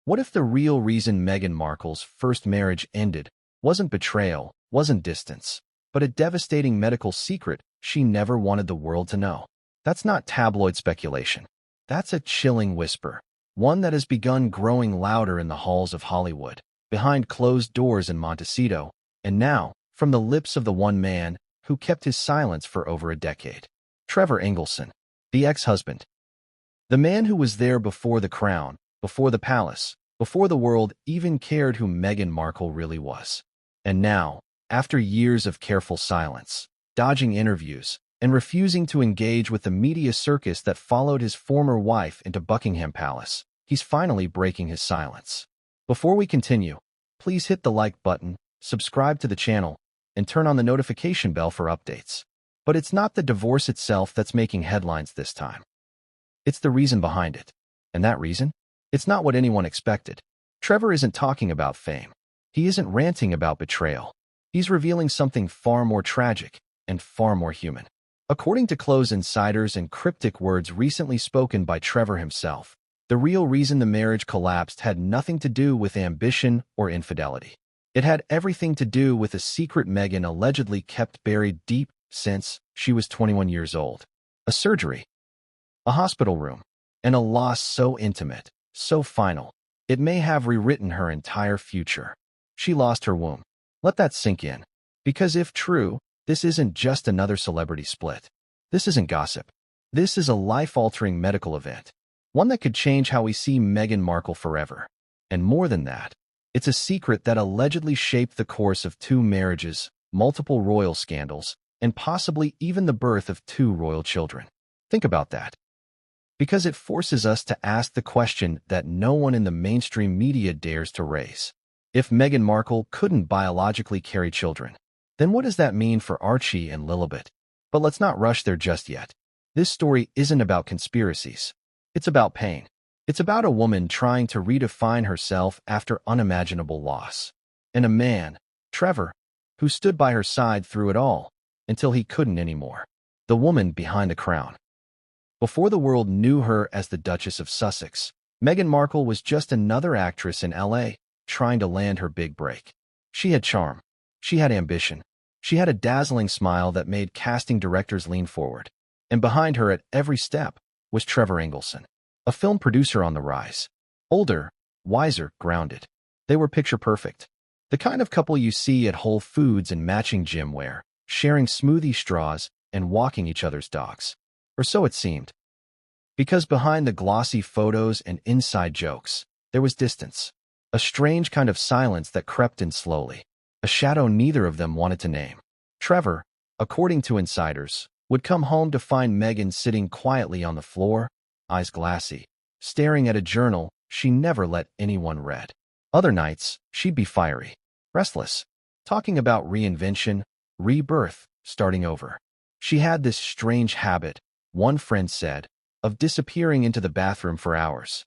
What if the real reason Meghan Markle's first marriage ended wasn't betrayal, wasn't distance, but a devastating medical secret she never wanted the world to know? That's not tabloid speculation. That's a chilling whisper, one that has begun growing louder in the halls of Hollywood, behind closed doors in Montecito, and now, from the lips of the one man who kept his silence for over a decade. Trevor Engelson, the ex-husband. The man who was there before the crown, before the palace, before the world even cared who Meghan Markle really was. And now, after years of careful silence, dodging interviews, and refusing to engage with the media circus that followed his former wife into Buckingham Palace, he's finally breaking his silence. Before we continue, please hit the like button, subscribe to the channel, and turn on the notification bell for updates. But it's not the divorce itself that's making headlines this time. It's the reason behind it. And that reason? It's not what anyone expected. Trevor isn't talking about fame. He isn't ranting about betrayal. He's revealing something far more tragic and far more human. According to close insiders and cryptic words recently spoken by Trevor himself, the real reason the marriage collapsed had nothing to do with ambition or infidelity. It had everything to do with a secret Meghan allegedly kept buried deep since she was 21 years old. A surgery, a hospital room, and a loss so intimate, so final, it may have rewritten her entire future. She lost her womb. Let that sink in. Because if true, this isn't just another celebrity split. This isn't gossip. This is a life-altering medical event, one that could change how we see Meghan Markle forever. And more than that, it's a secret that allegedly shaped the course of 2 marriages, multiple royal scandals, and possibly even the birth of 2 royal children. Think about that. Because it forces us to ask the question that no one in the mainstream media dares to raise. If Meghan Markle couldn't biologically carry children, then what does that mean for Archie and Lilibet? But let's not rush there just yet. This story isn't about conspiracies. It's about pain. It's about a woman trying to redefine herself after unimaginable loss. And a man, Trevor, who stood by her side through it all, until he couldn't anymore. The woman behind the crown. Before the world knew her as the Duchess of Sussex, Meghan Markle was just another actress in LA, trying to land her big break. She had charm. She had ambition. She had a dazzling smile that made casting directors lean forward. And behind her at every step was Trevor Engelson, a film producer on the rise. Older, wiser, grounded. They were picture perfect. The kind of couple you see at Whole Foods in matching gym wear, sharing smoothie straws and walking each other's dogs. Or so it seemed. Because behind the glossy photos and inside jokes, there was distance. A strange kind of silence that crept in slowly. A shadow neither of them wanted to name. Trevor, according to insiders, would come home to find Meghan sitting quietly on the floor, eyes glassy, staring at a journal she never let anyone read. Other nights, she'd be fiery, restless, talking about reinvention, rebirth, starting over. She had this strange habit, one friend said, of disappearing into the bathroom for hours.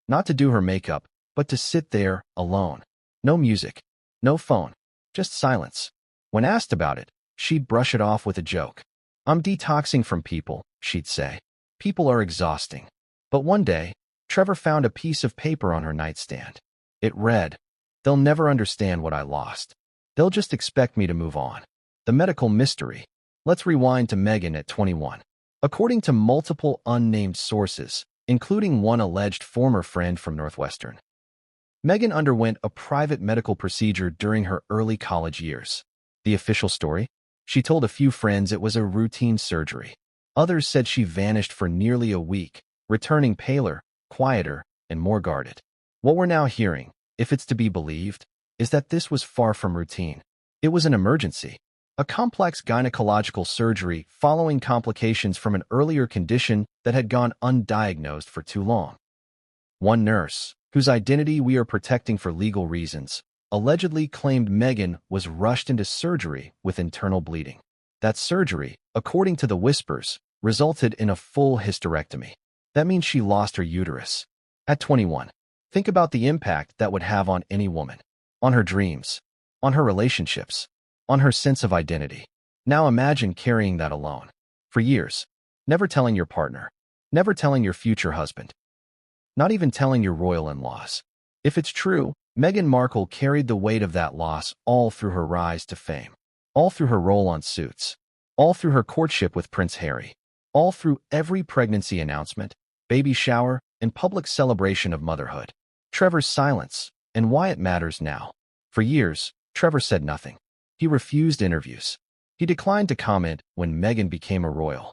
Not to do her makeup, but to sit there, alone. No music, no phone, just silence. When asked about it, she'd brush it off with a joke. "I'm detoxing from people," she'd say. "People are exhausting." But one day, Trevor found a piece of paper on her nightstand. It read, "They'll never understand what I lost. They'll just expect me to move on." The medical mystery. Let's rewind to Meghan at 21. According to multiple unnamed sources, including one alleged former friend from Northwestern, Meghan underwent a private medical procedure during her early college years. The official story? She told a few friends it was a routine surgery. Others said she vanished for nearly a week, returning paler, quieter, and more guarded. What we're now hearing, if it's to be believed, is that this was far from routine. It was an emergency. A complex gynecological surgery following complications from an earlier condition that had gone undiagnosed for too long. One nurse, whose identity we are protecting for legal reasons, allegedly claimed Meghan was rushed into surgery with internal bleeding. That surgery, according to the whispers, resulted in a full hysterectomy. That means she lost her uterus. At 21, think about the impact that would have on any woman, on her dreams, on her relationships, on her sense of identity. Now imagine carrying that alone. For years, never telling your partner, never telling your future husband, not even telling your royal in-laws. If it's true, Meghan Markle carried the weight of that loss all through her rise to fame, all through her role on Suits, all through her courtship with Prince Harry, all through every pregnancy announcement, baby shower, and public celebration of motherhood. Trevor's silence, and why it matters now. For years, Trevor said nothing. He refused interviews. He declined to comment when Meghan became a royal.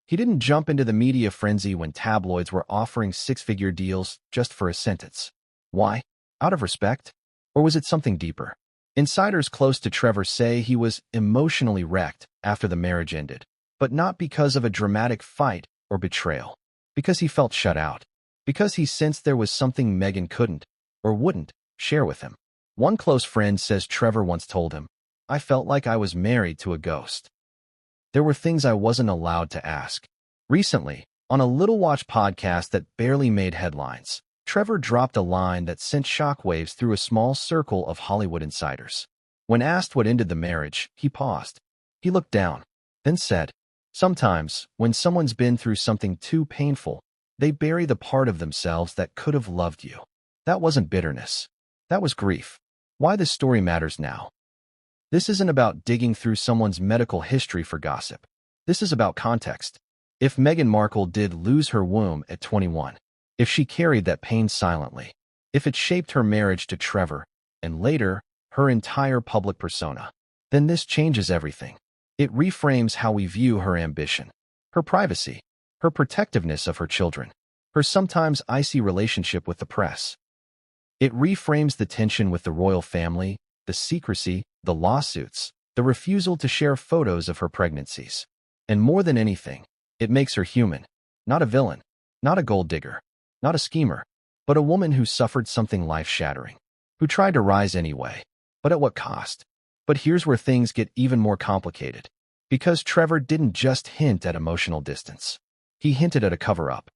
He didn't jump into the media frenzy when tabloids were offering six-figure deals just for a sentence. Why? Out of respect? Or was it something deeper? Insiders close to Trevor say he was emotionally wrecked after the marriage ended, but not because of a dramatic fight or betrayal. Because he felt shut out. Because he sensed there was something Meghan couldn't, or wouldn't, share with him. One close friend says Trevor once told him, "I felt like I was married to a ghost. There were things I wasn't allowed to ask." Recently, on a Little Watch podcast that barely made headlines, Trevor dropped a line that sent shockwaves through a small circle of Hollywood insiders. When asked what ended the marriage, he paused. He looked down, then said, "Sometimes, when someone's been through something too painful, they bury the part of themselves that could have loved you." That wasn't bitterness. That was grief. Why this story matters now. This isn't about digging through someone's medical history for gossip. This is about context. If Meghan Markle did lose her womb at 21, if she carried that pain silently, if it shaped her marriage to Trevor, and later, her entire public persona, then this changes everything. It reframes how we view her ambition, her privacy, her protectiveness of her children, her sometimes icy relationship with the press. It reframes the tension with the royal family, the secrecy, the lawsuits, the refusal to share photos of her pregnancies. And more than anything, it makes her human, not a villain, not a gold digger, not a schemer, but a woman who suffered something life-shattering, who tried to rise anyway, but at what cost? But here's where things get even more complicated. Because Trevor didn't just hint at emotional distance. He hinted at a cover-up.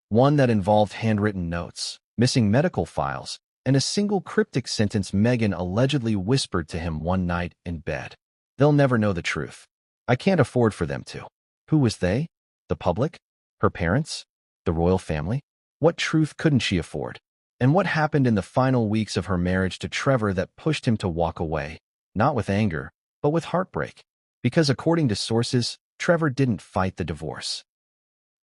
One that involved handwritten notes, missing medical files, and a single cryptic sentence Meghan allegedly whispered to him one night in bed. They'll never know the truth. I can't afford for them to. Who was they? The public? Her parents? The royal family? What truth couldn't she afford? And what happened in the final weeks of her marriage to Trevor that pushed him to walk away, not with anger, but with heartbreak? Because according to sources, Trevor didn't fight the divorce.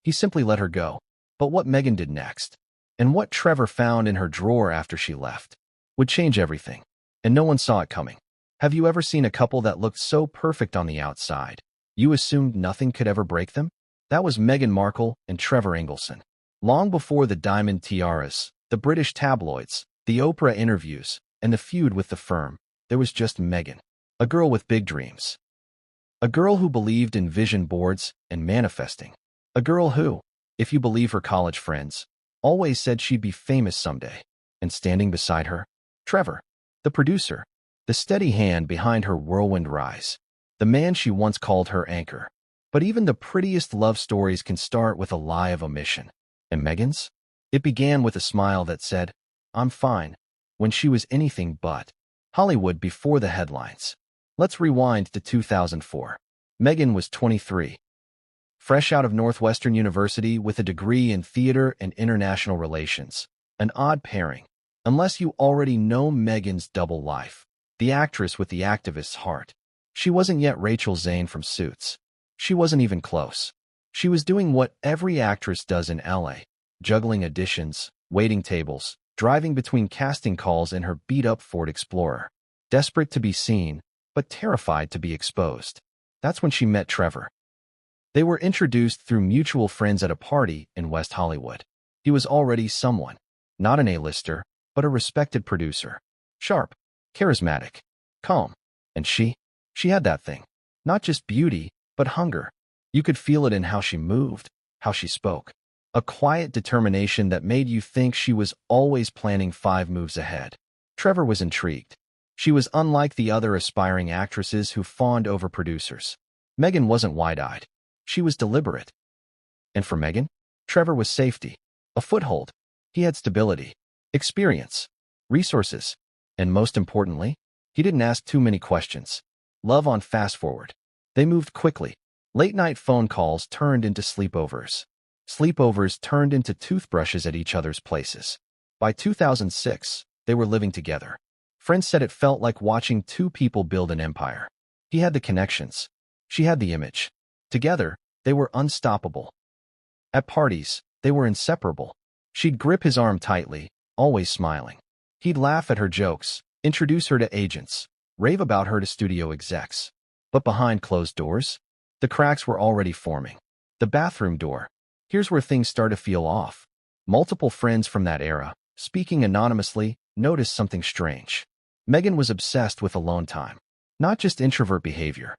He simply let her go. But what Meghan did next, and what Trevor found in her drawer after she left, would change everything. And no one saw it coming. Have you ever seen a couple that looked so perfect on the outside, you assumed nothing could ever break them? That was Meghan Markle and Trevor Engelson. Long before the diamond tiaras, the British tabloids, the Oprah interviews, and the feud with the firm, there was just Meghan, a girl with big dreams. A girl who believed in vision boards and manifesting. A girl who, if you believe her college friends, always said she'd be famous someday. And standing beside her, Trevor, the producer, the steady hand behind her whirlwind rise, the man she once called her anchor. But even the prettiest love stories can start with a lie of omission. And Meghan's? It began with a smile that said, "I'm fine," when she was anything but. Hollywood before the headlines. Let's rewind to 2004. Meghan was 23. Fresh out of Northwestern University with a degree in theater and international relations. An odd pairing, unless you already know Meghan's double life. The actress with the activist's heart. She wasn't yet Rachel Zane from Suits. She wasn't even close. She was doing what every actress does in LA, juggling auditions, waiting tables, driving between casting calls in her beat-up Ford Explorer. Desperate to be seen, but terrified to be exposed. That's when she met Trevor. They were introduced through mutual friends at a party in West Hollywood. He was already someone, not an A-lister, but a respected producer. Sharp, charismatic, calm. And she had that thing. Not just beauty, but hunger. You could feel it in how she moved, how she spoke. A quiet determination that made you think she was always planning 5 moves ahead. Trevor was intrigued. She was unlike the other aspiring actresses who fawned over producers. Meghan wasn't wide-eyed. She was deliberate. And for Meghan, Trevor was safety, a foothold. He had stability, experience, resources, and most importantly, he didn't ask too many questions. Love on fast forward. They moved quickly. Late-night phone calls turned into sleepovers. Sleepovers turned into toothbrushes at each other's places. By 2006, they were living together. Friends said it felt like watching two people build an empire. He had the connections. She had the image. Together, they were unstoppable. At parties, they were inseparable. She'd grip his arm tightly, always smiling. He'd laugh at her jokes, introduce her to agents, rave about her to studio execs. But behind closed doors, the cracks were already forming. The bathroom door. Here's where things start to feel off. Multiple friends from that era, speaking anonymously, noticed something strange. Meghan was obsessed with alone time. Not just introvert behavior,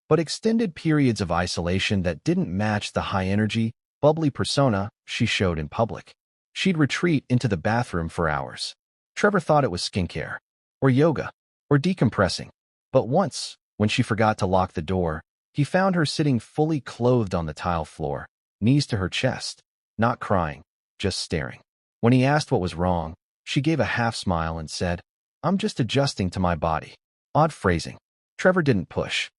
but extended periods of isolation that didn't match the high-energy, bubbly persona she showed in public. She'd retreat into the bathroom for hours. Trevor thought it was skincare, or yoga, or decompressing. But once, when she forgot to lock the door, he found her sitting fully clothed on the tile floor, knees to her chest, not crying, just staring. When he asked what was wrong, she gave a half-smile and said, "I'm just adjusting to my body." Odd phrasing. Trevor didn't push.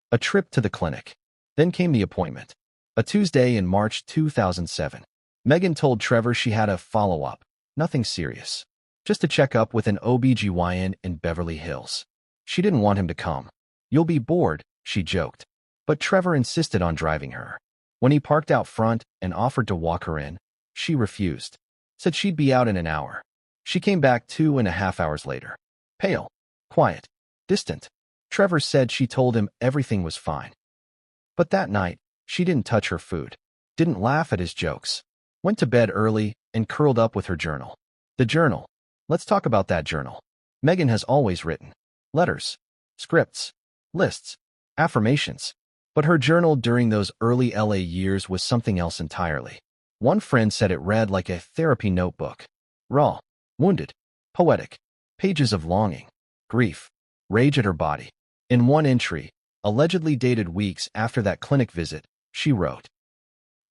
A trip to the clinic. Then came the appointment. A Tuesday in March 2007. Meghan told Trevor she had a follow-up. Nothing serious. Just a checkup with an OBGYN in Beverly Hills. She didn't want him to come. "You'll be bored," she joked. But Trevor insisted on driving her. When he parked out front and offered to walk her in, she refused. Said she'd be out in an hour. She came back 2.5 hours later. Pale, quiet, distant. Trevor said she told him everything was fine. But that night, she didn't touch her food, didn't laugh at his jokes, went to bed early and curled up with her journal. The journal. Let's talk about that journal. Meghan has always written letters, scripts, lists, affirmations. But her journal during those early LA years was something else entirely. One friend said it read like a therapy notebook. Raw, wounded, poetic, pages of longing, grief, rage at her body. In one entry, allegedly dated weeks after that clinic visit, she wrote,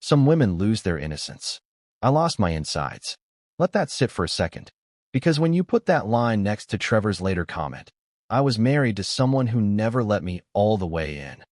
"Some women lose their innocence. I lost my insides." Let that sit for a second. Because when you put that line next to Trevor's later comment, "I was married to someone who never let me all the way in,"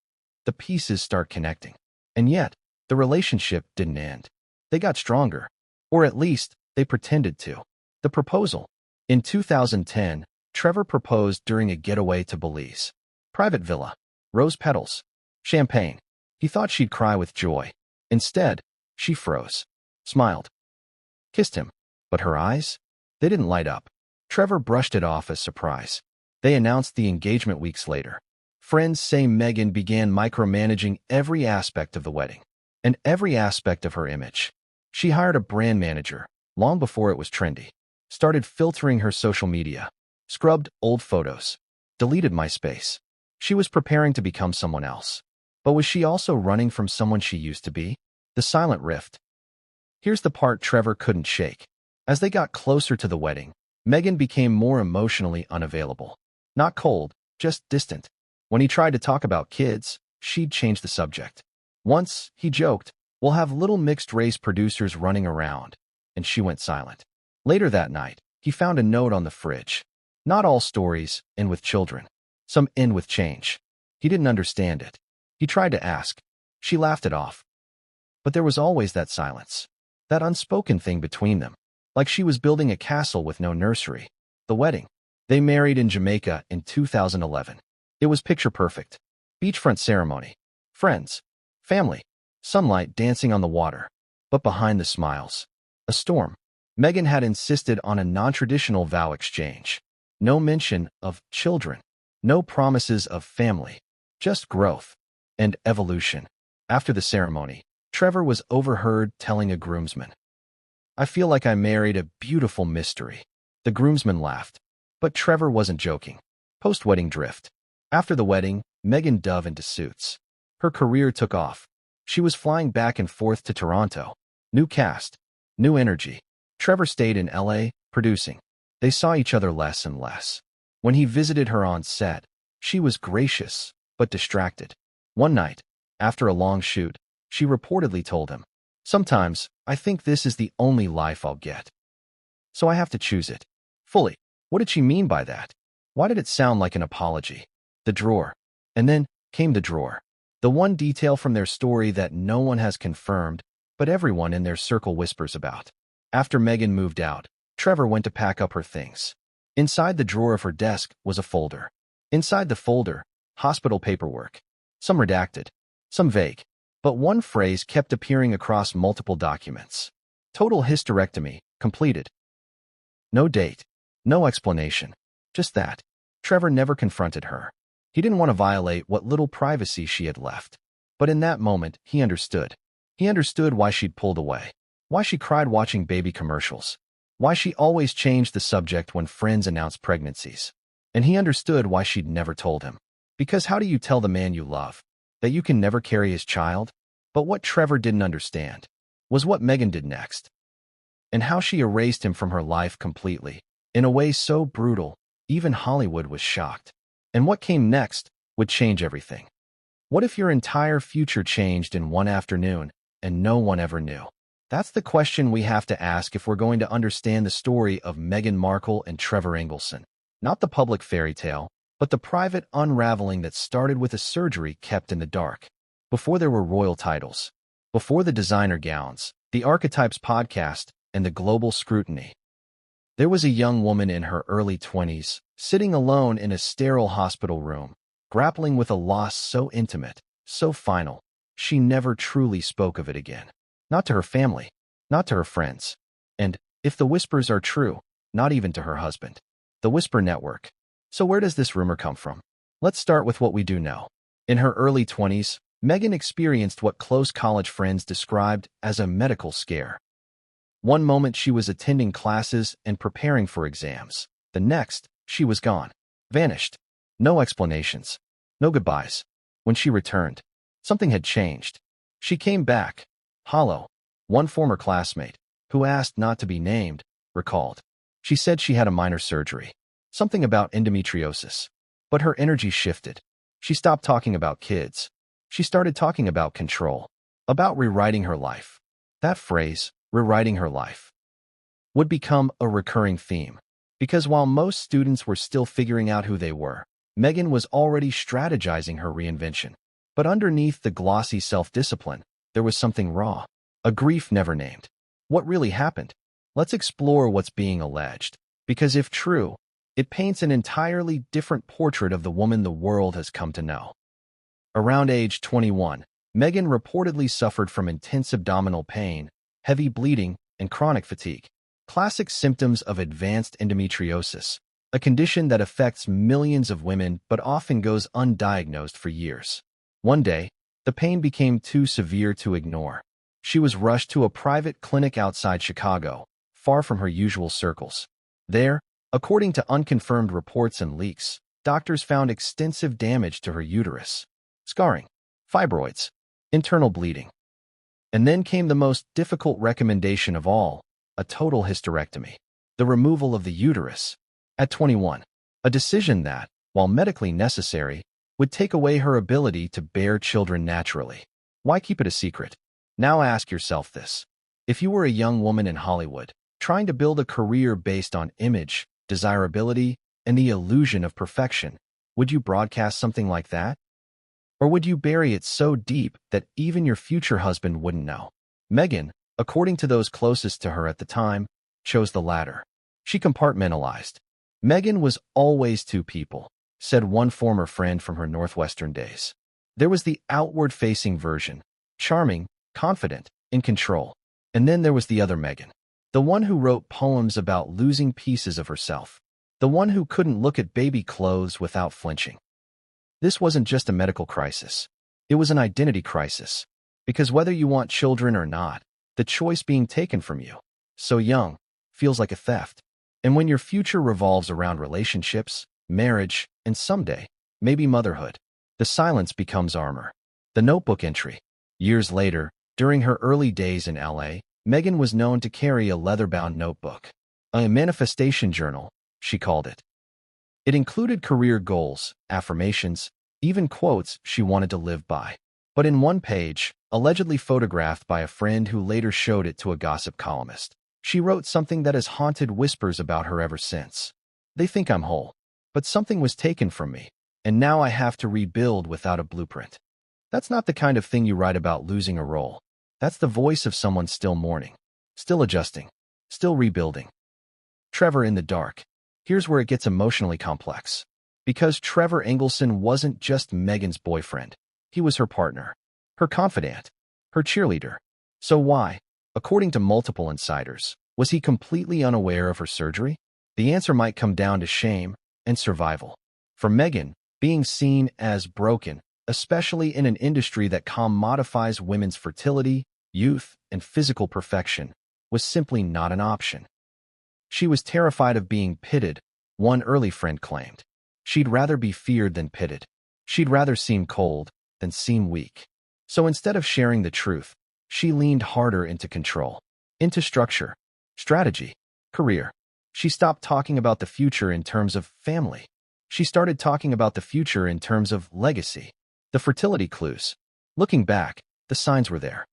the pieces start connecting. And yet, the relationship didn't end. They got stronger. Or at least, they pretended to. The proposal. In 2010, Trevor proposed during a getaway to Belize. Private villa. Rose petals. Champagne. He thought she'd cry with joy. Instead, she froze. Smiled. Kissed him. But her eyes? They didn't light up. Trevor brushed it off as surprise. They announced the engagement weeks later. Friends say Meghan began micromanaging every aspect of the wedding and every aspect of her image. She hired a brand manager long before it was trendy, started filtering her social media, scrubbed old photos, deleted MySpace. She was preparing to become someone else. But was she also running from someone she used to be? The silent rift. Here's the part Trevor couldn't shake. As they got closer to the wedding, Meghan became more emotionally unavailable. Not cold, just distant. When he tried to talk about kids, she'd change the subject. Once, he joked, "We'll have little mixed-race producers running around," and she went silent. Later that night, he found a note on the fridge. Not all stories end with children. Some end with change. He didn't understand it. He tried to ask. She laughed it off. But there was always that silence. That unspoken thing between them. Like she was building a castle with no nursery. The wedding. They married in Jamaica in 2011. It was picture perfect. Beachfront ceremony. Friends. Family. Sunlight dancing on the water. But behind the smiles, a storm. Meghan had insisted on a non-traditional vow exchange. No mention of children. No promises of family. Just growth and evolution. After the ceremony, Trevor was overheard telling a groomsman, "I feel like I married a beautiful mystery." The groomsman laughed. But Trevor wasn't joking. Post-wedding drift. After the wedding, Meghan dove into Suits. Her career took off. She was flying back and forth to Toronto. New cast. New energy. Trevor stayed in LA, producing. They saw each other less and less. When he visited her on set, she was gracious, but distracted. One night, after a long shoot, she reportedly told him, "Sometimes, I think this is the only life I'll get. So I have to choose it. Fully." What did she mean by that? Why did it sound like an apology? The drawer. And then came the drawer. The one detail from their story that no one has confirmed, but everyone in their circle whispers about. After Meghan moved out, Trevor went to pack up her things. Inside the drawer of her desk was a folder. Inside the folder, hospital paperwork. Some redacted, some vague. But one phrase kept appearing across multiple documents. Total hysterectomy, completed. No date. No explanation. Just that. Trevor never confronted her. He didn't want to violate what little privacy she had left. But in that moment, he understood. He understood why she'd pulled away. Why she cried watching baby commercials. Why she always changed the subject when friends announced pregnancies. And he understood why she'd never told him. Because how do you tell the man you love that you can never carry his child? But what Trevor didn't understand was what Meghan did next. And how she erased him from her life completely, in a way so brutal, even Hollywood was shocked. And what came next would change everything. What if your entire future changed in one afternoon and no one ever knew? That's the question we have to ask if we're going to understand the story of Meghan Markle and Trevor Engelson. Not the public fairy tale, but the private unraveling that started with a surgery kept in the dark. Before there were royal titles. Before the designer gowns, the Archetypes podcast, and the global scrutiny. There was a young woman in her early 20s, sitting alone in a sterile hospital room, grappling with a loss so intimate, so final, she never truly spoke of it again. Not to her family, not to her friends, and, if the whispers are true, not even to her husband. The Whisper Network. So where does this rumor come from? Let's start with what we do know. In her early 20s, Meghan experienced what close college friends described as a medical scare. One moment she was attending classes and preparing for exams. The next, she was gone. Vanished. No explanations. No goodbyes. When she returned, something had changed. She came back. Hollow. One former classmate, who asked not to be named, recalled. She said she had a minor surgery. Something about endometriosis. But her energy shifted. She stopped talking about kids. She started talking about control. About rewriting her life. That phrase, rewriting her life, would become a recurring theme. Because while most students were still figuring out who they were, Meghan was already strategizing her reinvention. But underneath the glossy self-discipline, there was something raw. A grief never named. What really happened? Let's explore what's being alleged. Because if true, it paints an entirely different portrait of the woman the world has come to know. Around age 21, Meghan reportedly suffered from intense abdominal pain, heavy bleeding, and chronic fatigue. Classic symptoms of advanced endometriosis, a condition that affects millions of women but often goes undiagnosed for years. One day, the pain became too severe to ignore. She was rushed to a private clinic outside Chicago, far from her usual circles. There, according to unconfirmed reports and leaks, doctors found extensive damage to her uterus, scarring, fibroids, internal bleeding. And then came the most difficult recommendation of all, a total hysterectomy, the removal of the uterus. At 21, a decision that, while medically necessary, would take away her ability to bear children naturally. Why keep it a secret? Now ask yourself this. If you were a young woman in Hollywood, trying to build a career based on image, desirability, and the illusion of perfection, would you broadcast something like that? Or would you bury it so deep that even your future husband wouldn't know? Meghan, according to those closest to her at the time, chose the latter. She compartmentalized. Meghan was always two people, said one former friend from her Northwestern days. There was the outward-facing version, charming, confident, in control. And then there was the other Meghan, the one who wrote poems about losing pieces of herself, the one who couldn't look at baby clothes without flinching. This wasn't just a medical crisis. It was an identity crisis. Because whether you want children or not, the choice being taken from you, so young, feels like a theft. And when your future revolves around relationships, marriage, and someday, maybe motherhood, the silence becomes armor. The notebook entry. Years later, during her early days in LA, Meghan was known to carry a leather-bound notebook. A manifestation journal, she called it. It included career goals, affirmations, even quotes she wanted to live by. But in one page, allegedly photographed by a friend who later showed it to a gossip columnist, she wrote something that has haunted whispers about her ever since. They think I'm whole, but something was taken from me, and now I have to rebuild without a blueprint. That's not the kind of thing you write about losing a role. That's the voice of someone still mourning, still adjusting, still rebuilding. Trevor in the dark. Here's where it gets emotionally complex. Because Trevor Engelson wasn't just Meghan's boyfriend. He was her partner, her confidant, her cheerleader. So why, according to multiple insiders, was he completely unaware of her surgery? The answer might come down to shame and survival. For Meghan, being seen as broken, especially in an industry that commodifies women's fertility, youth, and physical perfection, was simply not an option. She was terrified of being pitted, one early friend claimed. She'd rather be feared than pitted. She'd rather seem cold than seem weak. So instead of sharing the truth, she leaned harder into control, into structure, strategy, career. She stopped talking about the future in terms of family. She started talking about the future in terms of legacy, the fertility clues. Looking back, the signs were there.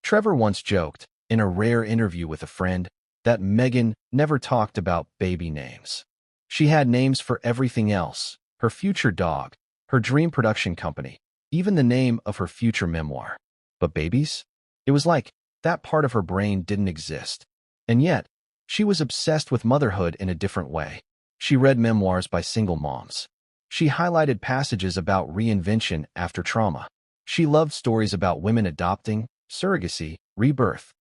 Trevor once joked, in a rare interview with a friend, that Meghan never talked about baby names. She had names for everything else, her future dog, her dream production company, even the name of her future memoir. But babies? It was like that part of her brain didn't exist. And yet, she was obsessed with motherhood in a different way. She read memoirs by single moms. She highlighted passages about reinvention after trauma. She loved stories about women adopting, surrogacy, rebirth.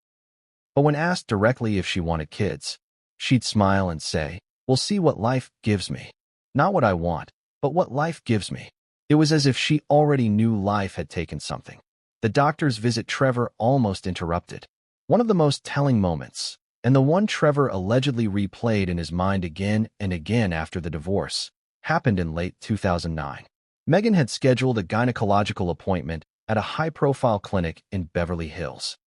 But when asked directly if she wanted kids, she'd smile and say, "We'll see what life gives me. Not what I want, but what life gives me." It was as if she already knew life had taken something. The doctor's visit Trevor almost interrupted. One of the most telling moments, and the one Trevor allegedly replayed in his mind again and again after the divorce, happened in late 2009. Meghan had scheduled a gynecological appointment at a high-profile clinic in Beverly Hills.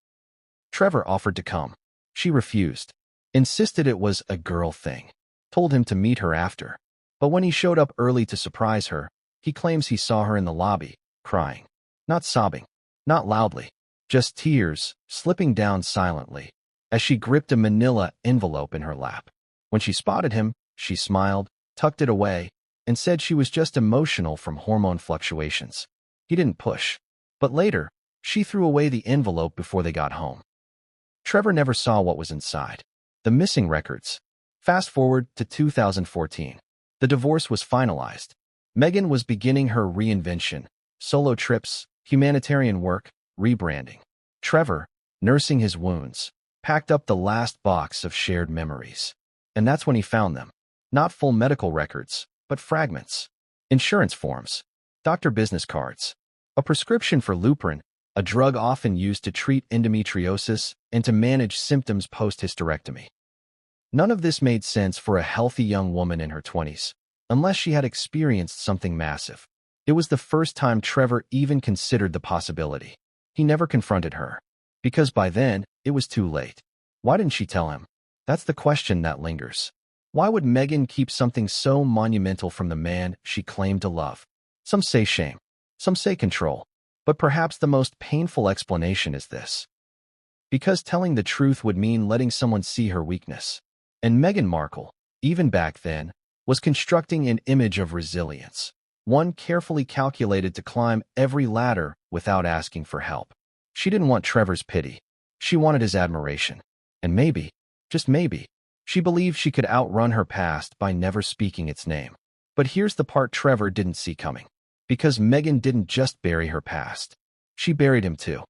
Trevor offered to come. She refused, insisted it was a girl thing, told him to meet her after. But when he showed up early to surprise her, he claims he saw her in the lobby, crying. Not sobbing, not loudly, just tears slipping down silently, as she gripped a manila envelope in her lap. When she spotted him, she smiled, tucked it away, and said she was just emotional from hormone fluctuations. He didn't push. But later, she threw away the envelope before they got home. Trevor never saw what was inside. The missing records. Fast forward to 2014. The divorce was finalized. Meghan was beginning her reinvention, solo trips, humanitarian work, rebranding. Trevor, nursing his wounds, packed up the last box of shared memories. And that's when he found them. Not full medical records, but fragments. Insurance forms, doctor business cards, a prescription for Lupron, a drug often used to treat endometriosis and to manage symptoms post-hysterectomy. None of this made sense for a healthy young woman in her 20s, unless she had experienced something massive. It was the first time Trevor even considered the possibility. He never confronted her, because by then, it was too late. Why didn't she tell him? That's the question that lingers. Why would Meghan keep something so monumental from the man she claimed to love? Some say shame, some say control, but perhaps the most painful explanation is this. Because telling the truth would mean letting someone see her weakness. And Meghan Markle, even back then, was constructing an image of resilience, one carefully calculated to climb every ladder without asking for help. She didn't want Trevor's pity. She wanted his admiration. And maybe, just maybe, she believed she could outrun her past by never speaking its name. But here's the part Trevor didn't see coming. Because Meghan didn't just bury her past. She buried him too.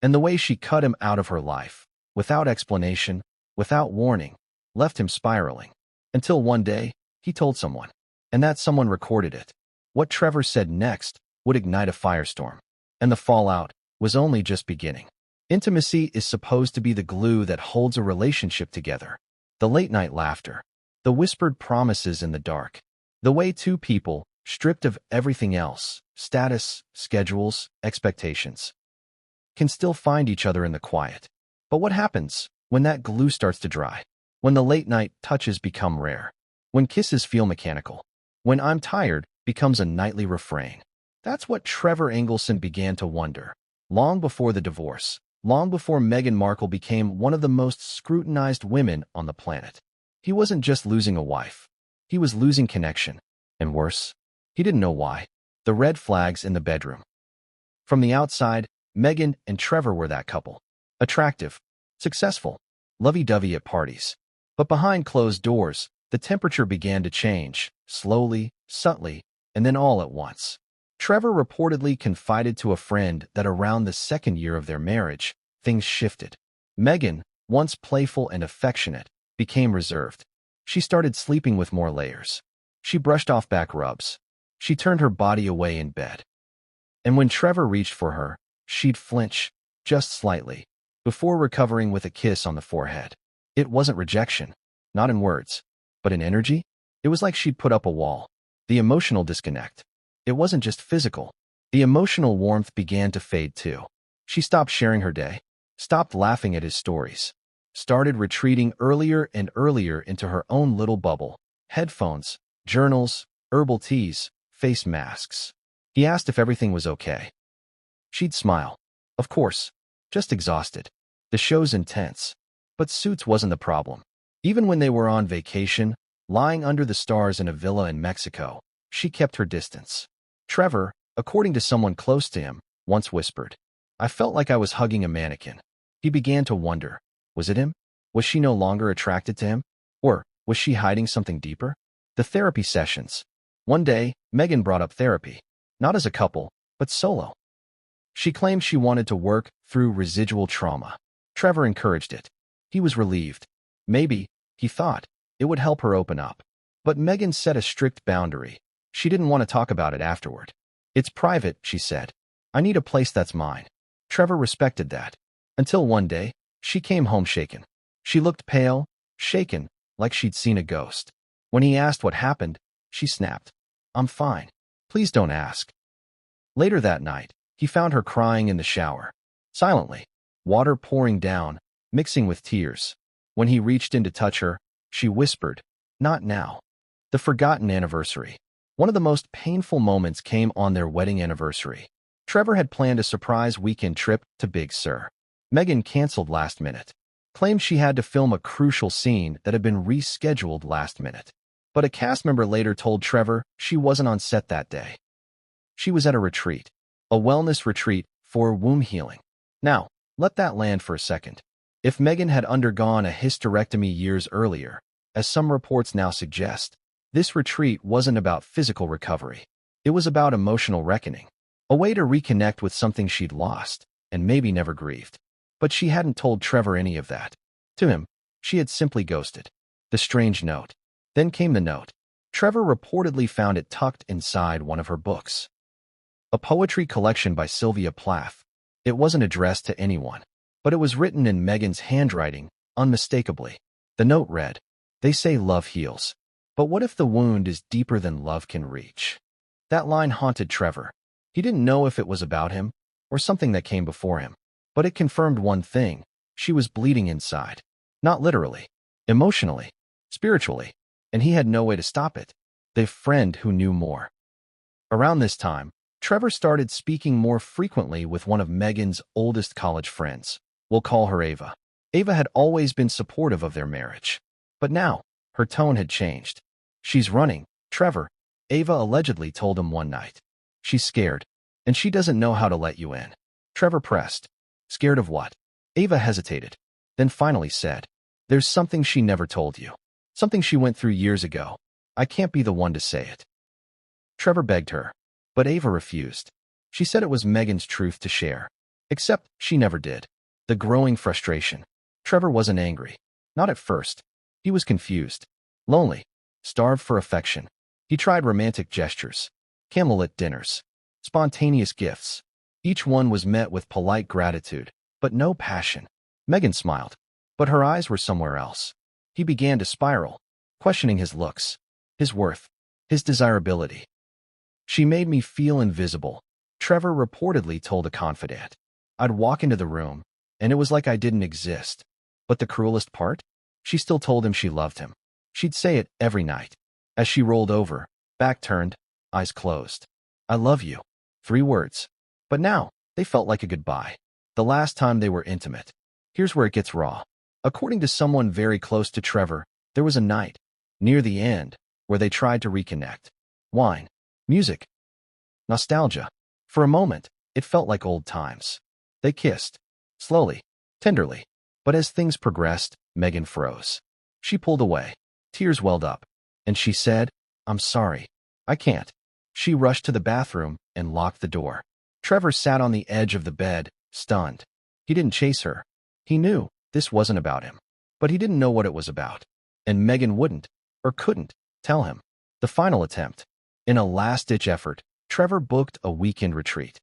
And the way she cut him out of her life, without explanation, without warning, left him spiraling. Until one day, he told someone. And that someone recorded it. What Trevor said next would ignite a firestorm. And the fallout was only just beginning. Intimacy is supposed to be the glue that holds a relationship together. The late-night laughter. The whispered promises in the dark. The way two people, stripped of everything else, status, schedules, expectations, can still find each other in the quiet. But what happens when that glue starts to dry? When the late-night touches become rare? When kisses feel mechanical? When "I'm tired" becomes a nightly refrain? That's what Trevor Engelson began to wonder. Long before the divorce, long before Meghan Markle became one of the most scrutinized women on the planet. He wasn't just losing a wife. He was losing connection. And worse, he didn't know why. The red flags in the bedroom. From the outside, Meghan and Trevor were that couple. Attractive, successful, lovey-dovey at parties. But behind closed doors, the temperature began to change, slowly, subtly, and then all at once. Trevor reportedly confided to a friend that around the second year of their marriage, things shifted. Meghan, once playful and affectionate, became reserved. She started sleeping with more layers. She brushed off back rubs. She turned her body away in bed. And when Trevor reached for her, she'd flinch, just slightly, before recovering with a kiss on the forehead. It wasn't rejection, not in words, but in energy. It was like she'd put up a wall. The emotional disconnect. It wasn't just physical. The emotional warmth began to fade too. She stopped sharing her day, stopped laughing at his stories, started retreating earlier and earlier into her own little bubble. Headphones, journals, herbal teas, face masks. He asked if everything was okay. She'd smile. Of course, just exhausted. The show's intense. But Suits wasn't the problem. Even when they were on vacation, lying under the stars in a villa in Mexico, she kept her distance. Trevor, according to someone close to him, once whispered, "I felt like I was hugging a mannequin." He began to wonder, was it him? Was she no longer attracted to him? Or was she hiding something deeper? The therapy sessions. One day, Meghan brought up therapy, not as a couple, but solo. She claimed she wanted to work through residual trauma. Trevor encouraged it. He was relieved. Maybe, he thought, it would help her open up. But Meghan set a strict boundary. She didn't want to talk about it afterward. "It's private," she said. "I need a place that's mine." Trevor respected that. Until one day, she came home shaken. She looked pale, shaken, like she'd seen a ghost. When he asked what happened, she snapped, "I'm fine. Please don't ask." Later that night, he found her crying in the shower. Silently, water pouring down, mixing with tears. When he reached in to touch her, she whispered, "Not now." The forgotten anniversary. One of the most painful moments came on their wedding anniversary. Trevor had planned a surprise weekend trip to Big Sur. Meghan canceled last minute, claimed she had to film a crucial scene that had been rescheduled last minute. But a cast member later told Trevor she wasn't on set that day. She was at a retreat, a wellness retreat for womb healing. Now, let that land for a second. If Meghan had undergone a hysterectomy years earlier, as some reports now suggest, this retreat wasn't about physical recovery. It was about emotional reckoning, a way to reconnect with something she'd lost and maybe never grieved. But she hadn't told Trevor any of that. To him, she had simply ghosted. The strange note. Then came the note. Trevor reportedly found it tucked inside one of her books. A poetry collection by Sylvia Plath. It wasn't addressed to anyone, but it was written in Meghan's handwriting, unmistakably. The note read, "They say love heals. But what if the wound is deeper than love can reach?" That line haunted Trevor. He didn't know if it was about him or something that came before him. But it confirmed one thing. She was bleeding inside. Not literally, emotionally, spiritually, and he had no way to stop it. The friend who knew more. Around this time, Trevor started speaking more frequently with one of Meghan's oldest college friends. We'll call her Ava. Ava had always been supportive of their marriage. But now, her tone had changed. "She's running, Trevor," Ava allegedly told him one night. "She's scared, and she doesn't know how to let you in." Trevor pressed. "Scared of what?" Ava hesitated, then finally said, "There's something she never told you. Something she went through years ago. I can't be the one to say it." Trevor begged her, but Ava refused. She said it was Meghan's truth to share. Except she never did. The growing frustration. Trevor wasn't angry. Not at first. He was confused. Lonely. Starved for affection. He tried romantic gestures. Candlelit dinners. Spontaneous gifts. Each one was met with polite gratitude, but no passion. Meghan smiled, but her eyes were somewhere else. He began to spiral, questioning his looks, his worth, his desirability. "She made me feel invisible," Trevor reportedly told a confidant. "I'd walk into the room, and it was like I didn't exist." But the cruelest part? She still told him she loved him. She'd say it every night. As she rolled over, back turned, eyes closed. "I love you." 3 words. But now, they felt like a goodbye. The last time they were intimate. Here's where it gets raw. According to someone very close to Trevor, there was a night, near the end, where they tried to reconnect. Wine. Music. Nostalgia. For a moment, it felt like old times. They kissed. Slowly. Tenderly. But as things progressed, Meghan froze. She pulled away. Tears welled up. And she said, "I'm sorry. I can't." She rushed to the bathroom and locked the door. Trevor sat on the edge of the bed, stunned. He didn't chase her. He knew this wasn't about him. But he didn't know what it was about. And Meghan wouldn't, or couldn't, tell him. The final attempt. In a last-ditch effort, Trevor booked a weekend retreat.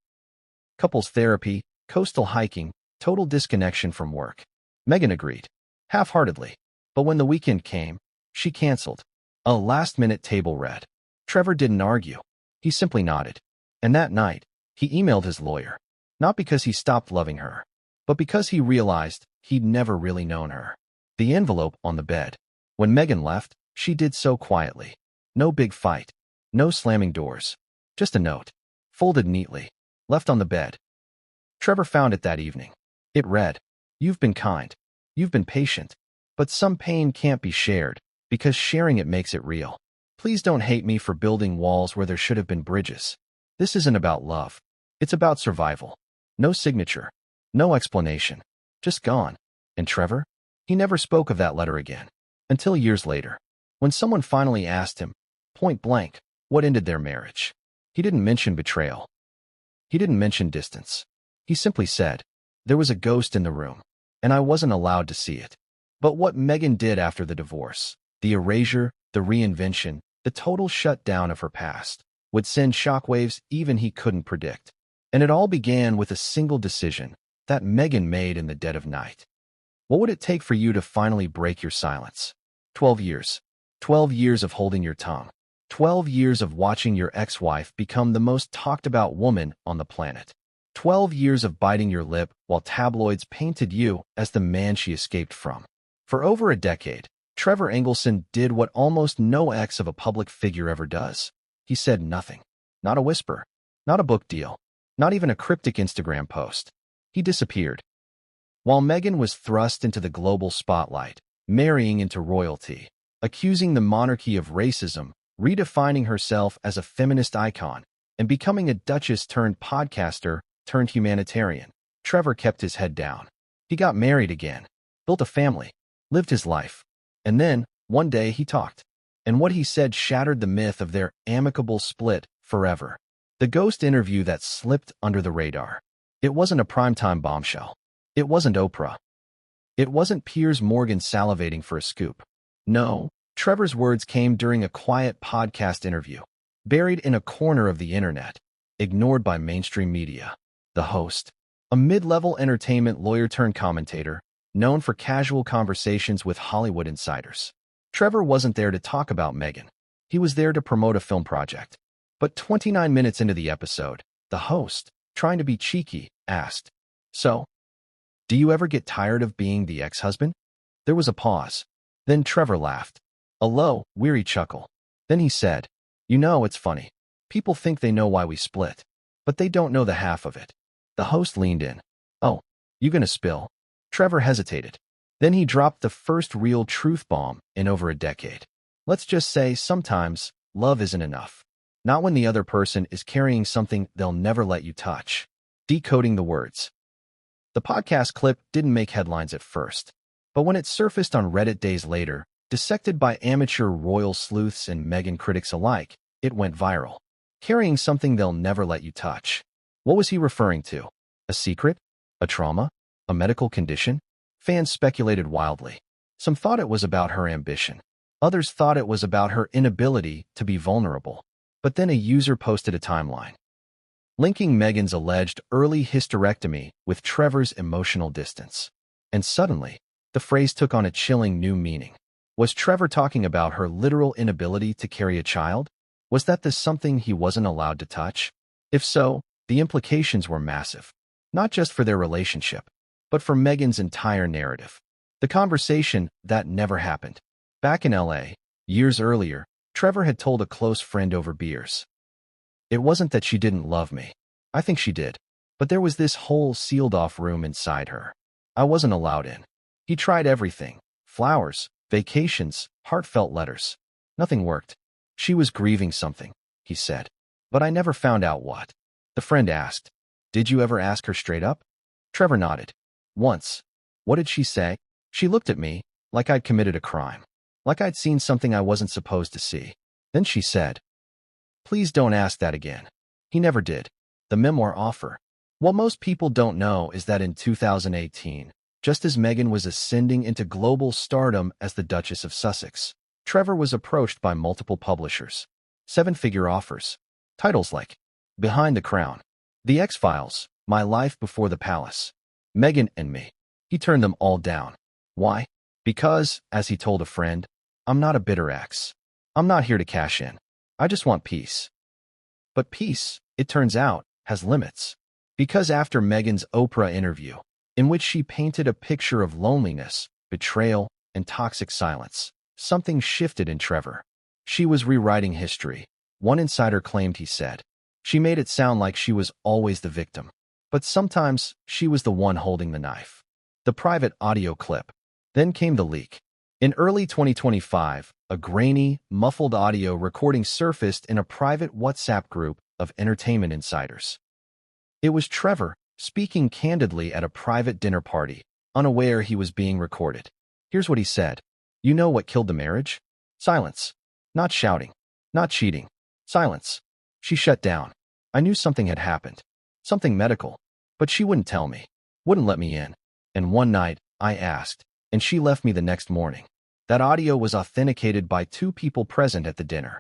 Couples therapy, coastal hiking, total disconnection from work. Meghan agreed, half-heartedly. But when the weekend came, she canceled. A last-minute table read. Trevor didn't argue. He simply nodded. And that night, he emailed his lawyer. Not because he stopped loving her, but because he realized he'd never really known her. The envelope on the bed. When Meghan left, she did so quietly. No big fight. No slamming doors. Just a note. Folded neatly. Left on the bed. Trevor found it that evening. It read, "You've been kind. You've been patient. But some pain can't be shared, because sharing it makes it real. Please don't hate me for building walls where there should have been bridges. This isn't about love. It's about survival. No signature. No explanation. Just gone." And Trevor? He never spoke of that letter again. Until years later, when someone finally asked him, point blank, what ended their marriage. He didn't mention betrayal. He didn't mention distance. He simply said, "There was a ghost in the room, and I wasn't allowed to see it." But what Meghan did after the divorce, the erasure, the reinvention, the total shutdown of her past, would send shockwaves even he couldn't predict. And it all began with a single decision that Meghan made in the dead of night. What would it take for you to finally break your silence? 12 years. 12 years of holding your tongue. 12 years of watching your ex-wife become the most talked-about woman on the planet. 12 years of biting your lip while tabloids painted you as the man she escaped from. For over a decade, Trevor Engelson did what almost no ex of a public figure ever does. He said nothing. Not a whisper. Not a book deal. Not even a cryptic Instagram post. He disappeared. While Meghan was thrust into the global spotlight, marrying into royalty, accusing the monarchy of racism, redefining herself as a feminist icon, and becoming a duchess-turned-podcaster-turned-humanitarian, Trevor kept his head down. He got married again, built a family, lived his life. And then, one day he talked. And what he said shattered the myth of their amicable split forever. The ghost interview that slipped under the radar. It wasn't a primetime bombshell. It wasn't Oprah. It wasn't Piers Morgan salivating for a scoop. No, Trevor's words came during a quiet podcast interview, buried in a corner of the internet, ignored by mainstream media. The host, a mid-level entertainment lawyer-turned-commentator, known for casual conversations with Hollywood insiders. Trevor wasn't there to talk about Meghan. He was there to promote a film project. But 29 minutes into the episode, the host, trying to be cheeky, asked, "So, do you ever get tired of being the ex-husband?" There was a pause. Then Trevor laughed. A low, weary chuckle. Then he said, "You know, it's funny. People think they know why we split, but they don't know the half of it." The host leaned in. "Oh, you gonna spill?" Trevor hesitated. Then he dropped the first real truth bomb in over a decade. "Let's just say sometimes love isn't enough. Not when the other person is carrying something they'll never let you touch." Decoding the words. The podcast clip didn't make headlines at first, but when it surfaced on Reddit days later, dissected by amateur royal sleuths and Meghan critics alike, it went viral. Carrying something they'll never let you touch. What was he referring to? A secret? A trauma? A medical condition? Fans speculated wildly. Some thought it was about her ambition. Others thought it was about her inability to be vulnerable. But then a user posted a timeline, linking Meghan's alleged early hysterectomy with Trevor's emotional distance. And suddenly, the phrase took on a chilling new meaning. Was Trevor talking about her literal inability to carry a child? Was that the something he wasn't allowed to touch? If so, the implications were massive. Not just for their relationship, but for Meghan's entire narrative. The conversation that never happened. Back in LA, years earlier, Trevor had told a close friend over beers. "It wasn't that she didn't love me. I think she did. But there was this whole sealed-off room inside her. I wasn't allowed in." He tried everything. Flowers, vacations, heartfelt letters. Nothing worked. "She was grieving something," he said. "But I never found out what." The friend asked, "Did you ever ask her straight up?" Trevor nodded. "Once." "What did she say?" "She looked at me, like I'd committed a crime, like I'd seen something I wasn't supposed to see. Then she said, "Please don't ask that again." He never did. The memoir offer. What most people don't know is that in 2018, just as Meghan was ascending into global stardom as the Duchess of Sussex, Trevor was approached by multiple publishers. Seven-figure offers. Titles like Behind the Crown, The X-Files, My Life Before the Palace, Meghan and Me. He turned them all down. Why? Because, as he told a friend, "I'm not a bitter ex. I'm not here to cash in. I just want peace." But peace, it turns out, has limits. Because after Meghan's Oprah interview, in which she painted a picture of loneliness, betrayal, and toxic silence, something shifted in Trevor. She was rewriting history. One insider claimed he said, she made it sound like she was always the victim, but sometimes she was the one holding the knife. The private audio clip. Then came the leak. In early 2025, a grainy, muffled audio recording surfaced in a private WhatsApp group of entertainment insiders. It was Trevor, speaking candidly at a private dinner party, unaware he was being recorded. Here's what he said. "You know what killed the marriage? Silence. Not shouting. Not cheating. Silence. She shut down. I knew something had happened. Something medical. But she wouldn't tell me. Wouldn't let me in. And one night, I asked, and she left me the next morning." That audio was authenticated by two people present at the dinner.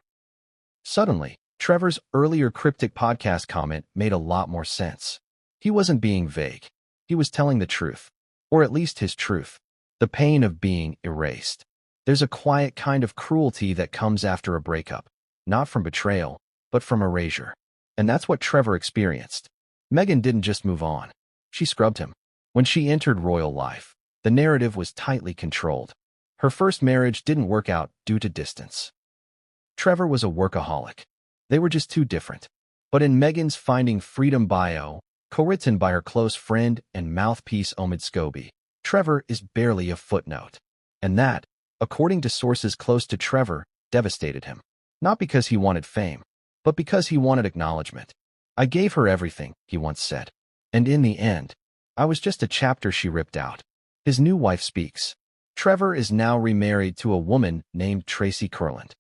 Suddenly, Trevor's earlier cryptic podcast comment made a lot more sense. He wasn't being vague. He was telling the truth. Or at least his truth. The pain of being erased. There's a quiet kind of cruelty that comes after a breakup. Not from betrayal, but from erasure. And that's what Trevor experienced. Meghan didn't just move on. She scrubbed him. When she entered royal life, the narrative was tightly controlled. Her first marriage didn't work out due to distance. Trevor was a workaholic. They were just too different. But in Meghan's Finding Freedom bio, co-written by her close friend and mouthpiece Omid Scobie, Trevor is barely a footnote. And that, according to sources close to Trevor, devastated him. Not because he wanted fame, but because he wanted acknowledgement. "I gave her everything," he once said. "And in the end, I was just a chapter she ripped out." His new wife speaks. Trevor is now remarried to a woman named Tracy Kurland,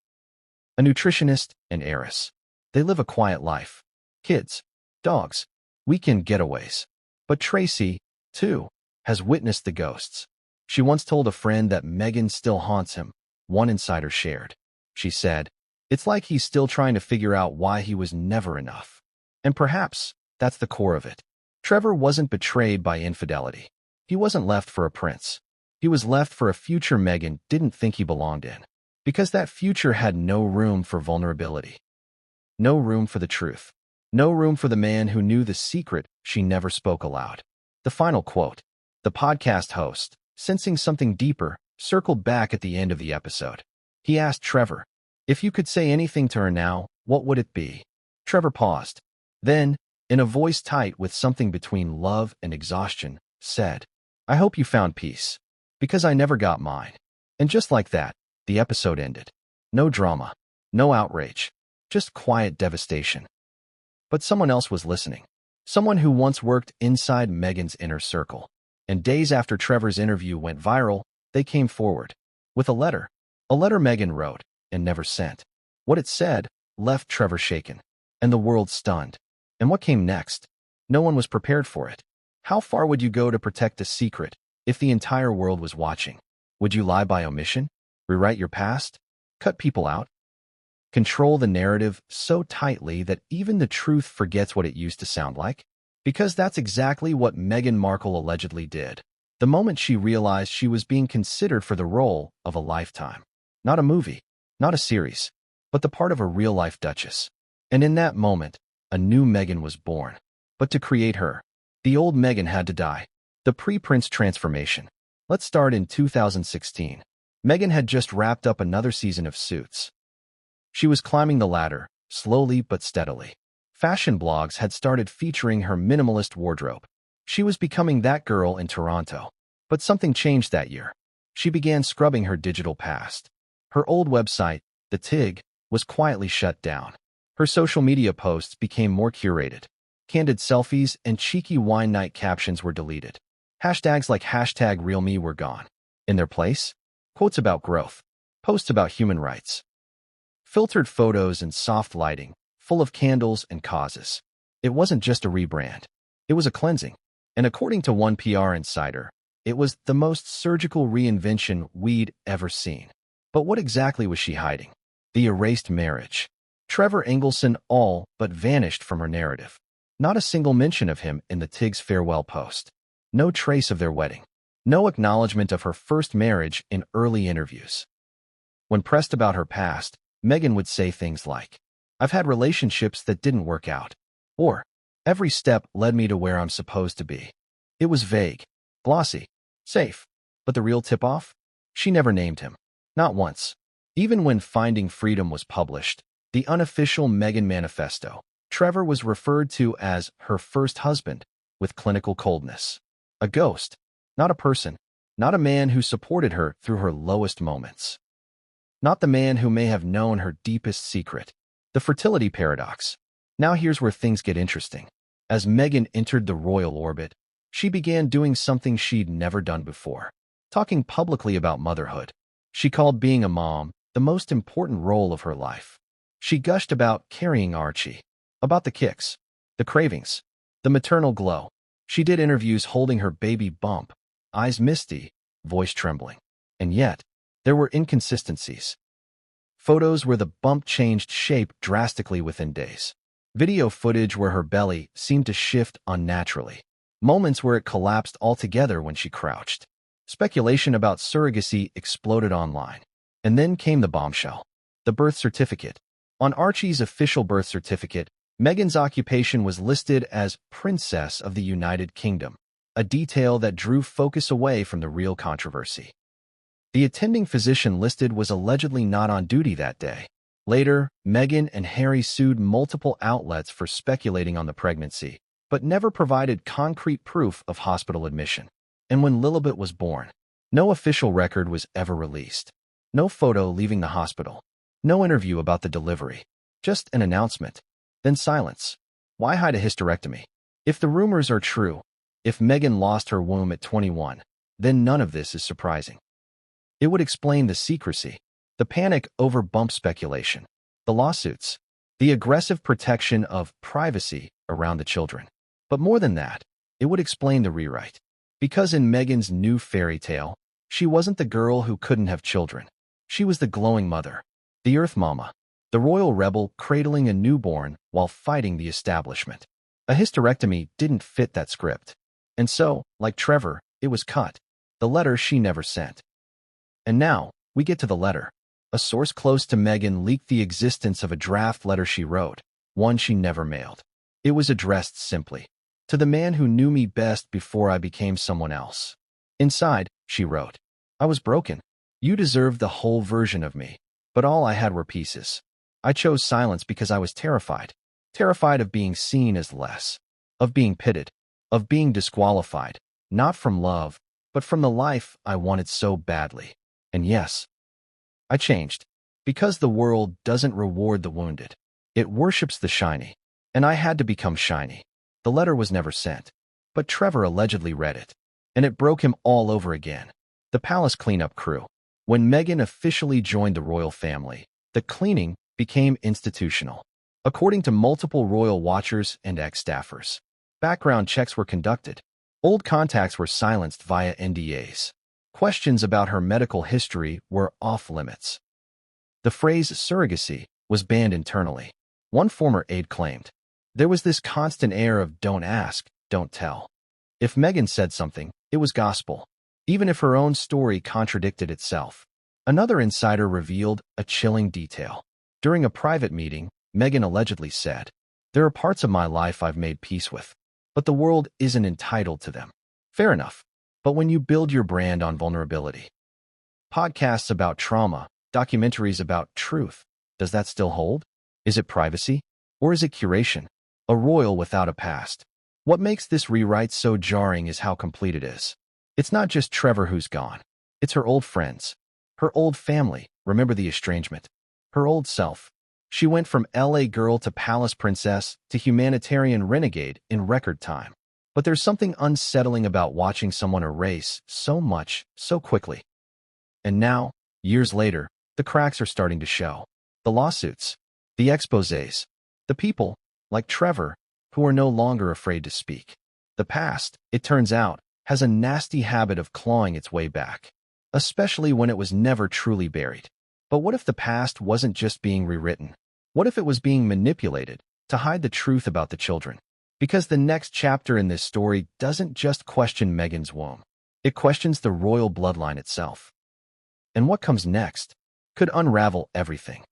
a nutritionist and heiress. They live a quiet life. Kids, dogs, weekend getaways. But Tracy, too, has witnessed the ghosts. She once told a friend that Meghan still haunts him. One insider shared. She said, "It's like he's still trying to figure out why he was never enough." And perhaps that's the core of it. Trevor wasn't betrayed by infidelity. He wasn't left for a prince. He was left for a future Meghan didn't think he belonged in. Because that future had no room for vulnerability. No room for the truth. No room for the man who knew the secret she never spoke aloud. The final quote. The podcast host, sensing something deeper, circled back at the end of the episode. He asked Trevor, "If you could say anything to her now, what would it be?" Trevor paused. Then, in a voice tight with something between love and exhaustion, said, "I hope you found peace. Because I never got mine." And just like that, the episode ended. No drama. No outrage. Just quiet devastation. But someone else was listening. Someone who once worked inside Meghan's inner circle. And days after Trevor's interview went viral, they came forward. With a letter. A letter Meghan wrote and never sent. What it said left Trevor shaken. And the world stunned. And what came next? No one was prepared for it. How far would you go to protect a secret if the entire world was watching? Would you lie by omission? Rewrite your past? Cut people out? Control the narrative so tightly that even the truth forgets what it used to sound like? Because that's exactly what Meghan Markle allegedly did. The moment she realized she was being considered for the role of a lifetime. Not a movie, not a series, but the part of a real-life duchess. And in that moment, a new Meghan was born. But to create her, the old Meghan had to die. The pre-Prince transformation. Let's start in 2016. Meghan had just wrapped up another season of Suits. She was climbing the ladder, slowly but steadily. Fashion blogs had started featuring her minimalist wardrobe. She was becoming that girl in Toronto. But something changed that year. She began scrubbing her digital past. Her old website, The TIG, was quietly shut down. Her social media posts became more curated. Candid selfies and cheeky wine night captions were deleted. Hashtags like #RealMe were gone. In their place, quotes about growth, posts about human rights, filtered photos and soft lighting, full of candles and causes. It wasn't just a rebrand. It was a cleansing. And according to one PR insider, it was the most surgical reinvention we'd ever seen. But what exactly was she hiding? The erased marriage. Trevor Engelson all but vanished from her narrative. Not a single mention of him in the Tig's farewell post. No trace of their wedding. No acknowledgement of her first marriage in early interviews. When pressed about her past, Meghan would say things like, "I've had relationships that didn't work out," or "Every step led me to where I'm supposed to be." It was vague, glossy, safe. But the real tip-off? She never named him. Not once. Even when Finding Freedom was published, the unofficial Meghan manifesto, Trevor was referred to as her first husband, with clinical coldness. A ghost, not a person, not a man who supported her through her lowest moments. Not the man who may have known her deepest secret. The fertility paradox. Now here's where things get interesting. As Meghan entered the royal orbit, she began doing something she'd never done before. Talking publicly about motherhood. She called being a mom the most important role of her life. She gushed about carrying Archie, about the kicks, the cravings, the maternal glow. She did interviews holding her baby bump, eyes misty, voice trembling. And yet, there were inconsistencies. Photos where the bump changed shape drastically within days. Video footage where her belly seemed to shift unnaturally. Moments where it collapsed altogether when she crouched. Speculation about surrogacy exploded online. And then came the bombshell. The birth certificate. On Archie's official birth certificate, Meghan's occupation was listed as Princess of the United Kingdom, a detail that drew focus away from the real controversy. The attending physician listed was allegedly not on duty that day. Later, Meghan and Harry sued multiple outlets for speculating on the pregnancy, but never provided concrete proof of hospital admission. And when Lilibet was born, no official record was ever released. No photo leaving the hospital. No interview about the delivery. Just an announcement. Then silence. Why hide a hysterectomy? If the rumors are true, if Meghan lost her womb at 21, then none of this is surprising. It would explain the secrecy, the panic over bump speculation, the lawsuits, the aggressive protection of privacy around the children. But more than that, it would explain the rewrite. Because in Meghan's new fairy tale, she wasn't the girl who couldn't have children. She was the glowing mother, the Earth Mama, the royal rebel cradling a newborn while fighting the establishment. A hysterectomy didn't fit that script. And so, like Trevor, it was cut. The letter she never sent. And now, we get to the letter. A source close to Meghan leaked the existence of a draft letter she wrote, one she never mailed. It was addressed simply, "To the man who knew me best before I became someone else." Inside, she wrote, "I was broken. You deserved the whole version of me, but all I had were pieces. I chose silence because I was terrified. Terrified of being seen as less, of being pitted, of being disqualified, not from love, but from the life I wanted so badly. And yes, I changed, because the world doesn't reward the wounded. It worships the shiny, and I had to become shiny." The letter was never sent, but Trevor allegedly read it, and it broke him all over again. The palace cleanup crew. When Meghan officially joined the royal family, the cleaning became institutional. According to multiple royal watchers and ex-staffers, background checks were conducted. Old contacts were silenced via NDAs. Questions about her medical history were off-limits. The phrase surrogacy was banned internally. One former aide claimed, "There was this constant air of don't ask, don't tell." If Meghan said something, it was gospel, even if her own story contradicted itself. Another insider revealed a chilling detail. During a private meeting, Meghan allegedly said, "There are parts of my life I've made peace with, but the world isn't entitled to them." Fair enough. But when you build your brand on vulnerability, podcasts about trauma, documentaries about truth, does that still hold? Is it privacy? Or is it curation? A royal without a past. What makes this rewrite so jarring is how complete it is. It's not just Trevor who's gone. It's her old friends. Her old family. Remember the estrangement. Her old self. She went from LA girl to palace princess to humanitarian renegade in record time. But there's something unsettling about watching someone erase so much so quickly. And now, years later, the cracks are starting to show. The lawsuits, the exposés, the people, like Trevor, who are no longer afraid to speak. The past, it turns out, has a nasty habit of clawing its way back, especially when it was never truly buried. But what if the past wasn't just being rewritten? What if it was being manipulated to hide the truth about the children? Because the next chapter in this story doesn't just question Meghan's womb. It questions the royal bloodline itself. And what comes next could unravel everything.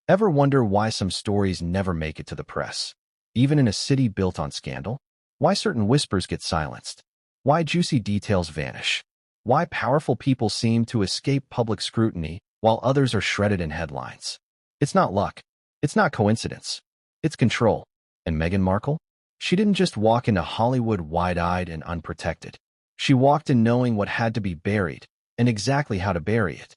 Ever wonder why some stories never make it to the press? Even in a city built on scandal? Why certain whispers get silenced? Why juicy details vanish? Why powerful people seem to escape public scrutiny while others are shredded in headlines? It's not luck. It's not coincidence. It's control. And Meghan Markle? She didn't just walk into Hollywood wide-eyed and unprotected. She walked in knowing what had to be buried and exactly how to bury it.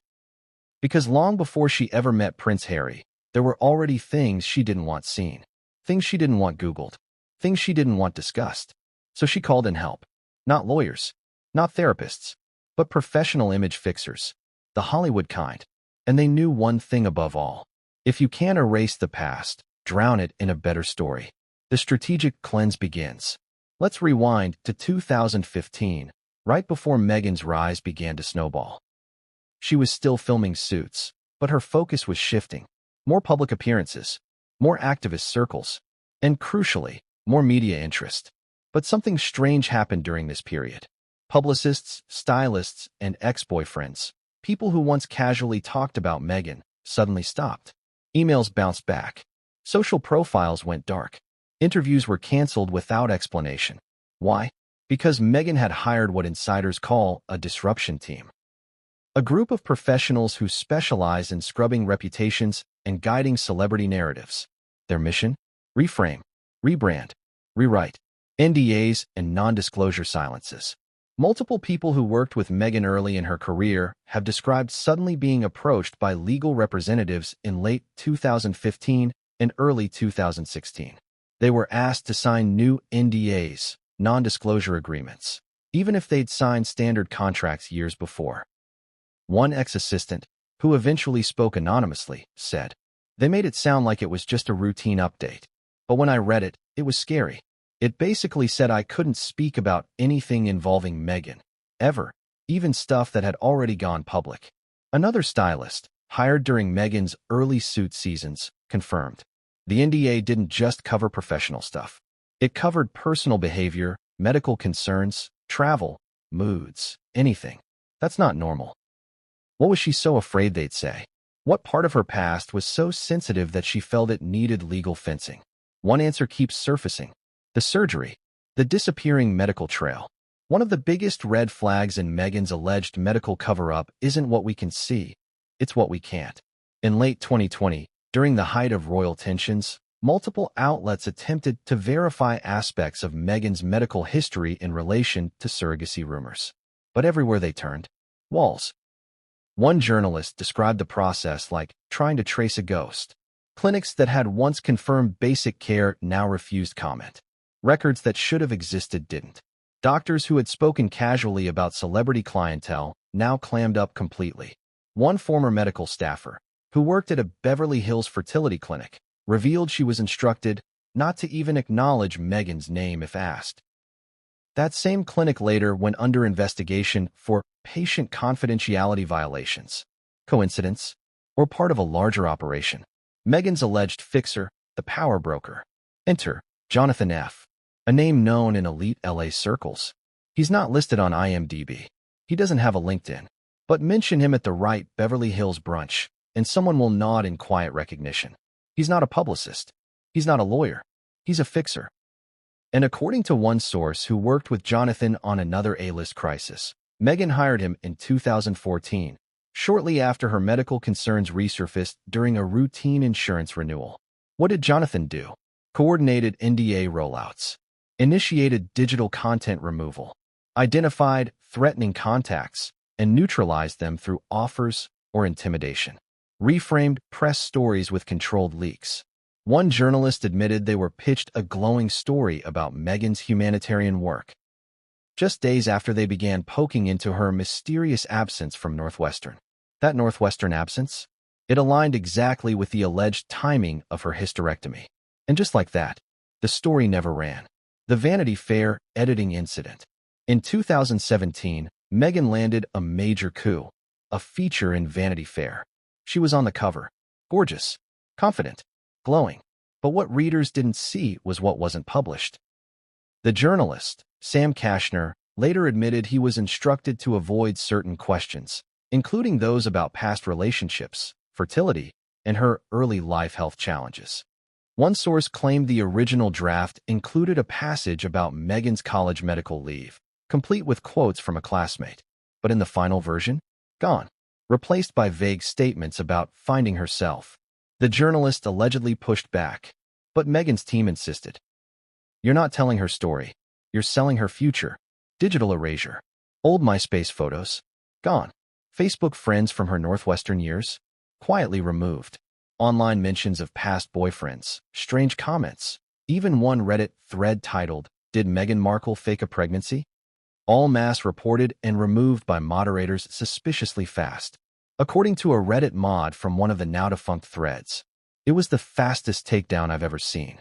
Because long before she ever met Prince Harry, there were already things she didn't want seen, things she didn't want Googled, things she didn't want discussed. So she called in help. Not lawyers, not therapists, but professional image fixers, the Hollywood kind. And they knew one thing above all. If you can't erase the past, drown it in a better story. The strategic cleanse begins. Let's rewind to 2015, right before Meghan's rise began to snowball. She was still filming Suits, but her focus was shifting. More public appearances, more activist circles, and crucially, more media interest. But something strange happened during this period. Publicists, stylists, and ex-boyfriends, people who once casually talked about Meghan, suddenly stopped. Emails bounced back. Social profiles went dark. Interviews were canceled without explanation. Why? Because Meghan had hired what insiders call a disruption team. A group of professionals who specialize in scrubbing reputations and guiding celebrity narratives. Their mission? Reframe, rebrand, rewrite, NDAs and non-disclosure silences. Multiple people who worked with Meghan early in her career have described suddenly being approached by legal representatives in late 2015 and early 2016. They were asked to sign new NDAs, non-disclosure agreements, even if they'd signed standard contracts years before. One ex-assistant, who eventually spoke anonymously, said, "They made it sound like it was just a routine update. But when I read it, it was scary. It basically said I couldn't speak about anything involving Meghan, ever, even stuff that had already gone public." Another stylist, hired during Meghan's early Suit seasons, confirmed. The NDA didn't just cover professional stuff. It covered personal behavior, medical concerns, travel, moods, anything. That's not normal. What was she so afraid they'd say? What part of her past was so sensitive that she felt it needed legal fencing? One answer keeps surfacing. The surgery. The disappearing medical trail. One of the biggest red flags in Meghan's alleged medical cover-up isn't what we can see. It's what we can't. In late 2020, during the height of royal tensions, multiple outlets attempted to verify aspects of Meghan's medical history in relation to surrogacy rumors. But everywhere they turned, walls. One journalist described the process like trying to trace a ghost. Clinics that had once confirmed basic care now refused comment. Records that should have existed didn't. Doctors who had spoken casually about celebrity clientele now clammed up completely. One former medical staffer, who worked at a Beverly Hills fertility clinic, revealed she was instructed not to even acknowledge Meghan's name if asked. That same clinic later went under investigation for patient confidentiality violations. Coincidence? Or part of a larger operation? Meghan's alleged fixer, the power broker. Enter Jonathan F., a name known in elite LA circles. He's not listed on IMDb. He doesn't have a LinkedIn. But mention him at the right Beverly Hills brunch, and someone will nod in quiet recognition. He's not a publicist. He's not a lawyer. He's a fixer. And according to one source who worked with Jonathan on another A-list crisis, Meghan hired him in 2014, shortly after her medical concerns resurfaced during a routine insurance renewal. What did Jonathan do? Coordinated NDA rollouts, initiated digital content removal, identified threatening contacts, and neutralized them through offers or intimidation. Reframed press stories with controlled leaks. One journalist admitted they were pitched a glowing story about Meghan's humanitarian work, just days after they began poking into her mysterious absence from Northwestern. That Northwestern absence? It aligned exactly with the alleged timing of her hysterectomy. And just like that, the story never ran. The Vanity Fair editing incident. In 2017, Meghan landed a major coup, a feature in Vanity Fair. She was on the cover, gorgeous, confident, glowing. But what readers didn't see was what wasn't published. The journalist, Sam Kashner, later admitted he was instructed to avoid certain questions, including those about past relationships, fertility, and her early life health challenges. One source claimed the original draft included a passage about Meghan's college medical leave, complete with quotes from a classmate. But in the final version, gone, replaced by vague statements about finding herself. The journalist allegedly pushed back, but Meghan's team insisted. You're not telling her story. You're selling her future. Digital erasure. Old MySpace photos. Gone. Facebook friends from her Northwestern years. Quietly removed. Online mentions of past boyfriends. Strange comments. Even one Reddit thread titled, "Did Meghan Markle fake a pregnancy?" All mass reported and removed by moderators suspiciously fast. According to a Reddit mod from one of the now-defunct threads, it was the fastest takedown I've ever seen.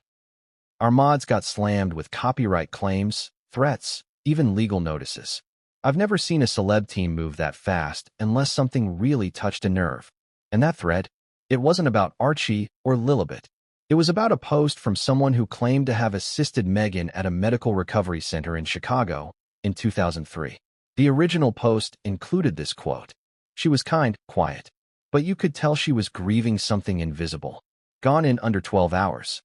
Our mods got slammed with copyright claims, threats, even legal notices. I've never seen a celeb team move that fast unless something really touched a nerve. And that thread? It wasn't about Archie or Lilibet. It was about a post from someone who claimed to have assisted Meghan at a medical recovery center in Chicago in 2003. The original post included this quote. She was kind, quiet, but you could tell she was grieving something invisible. Gone in under 12 hours.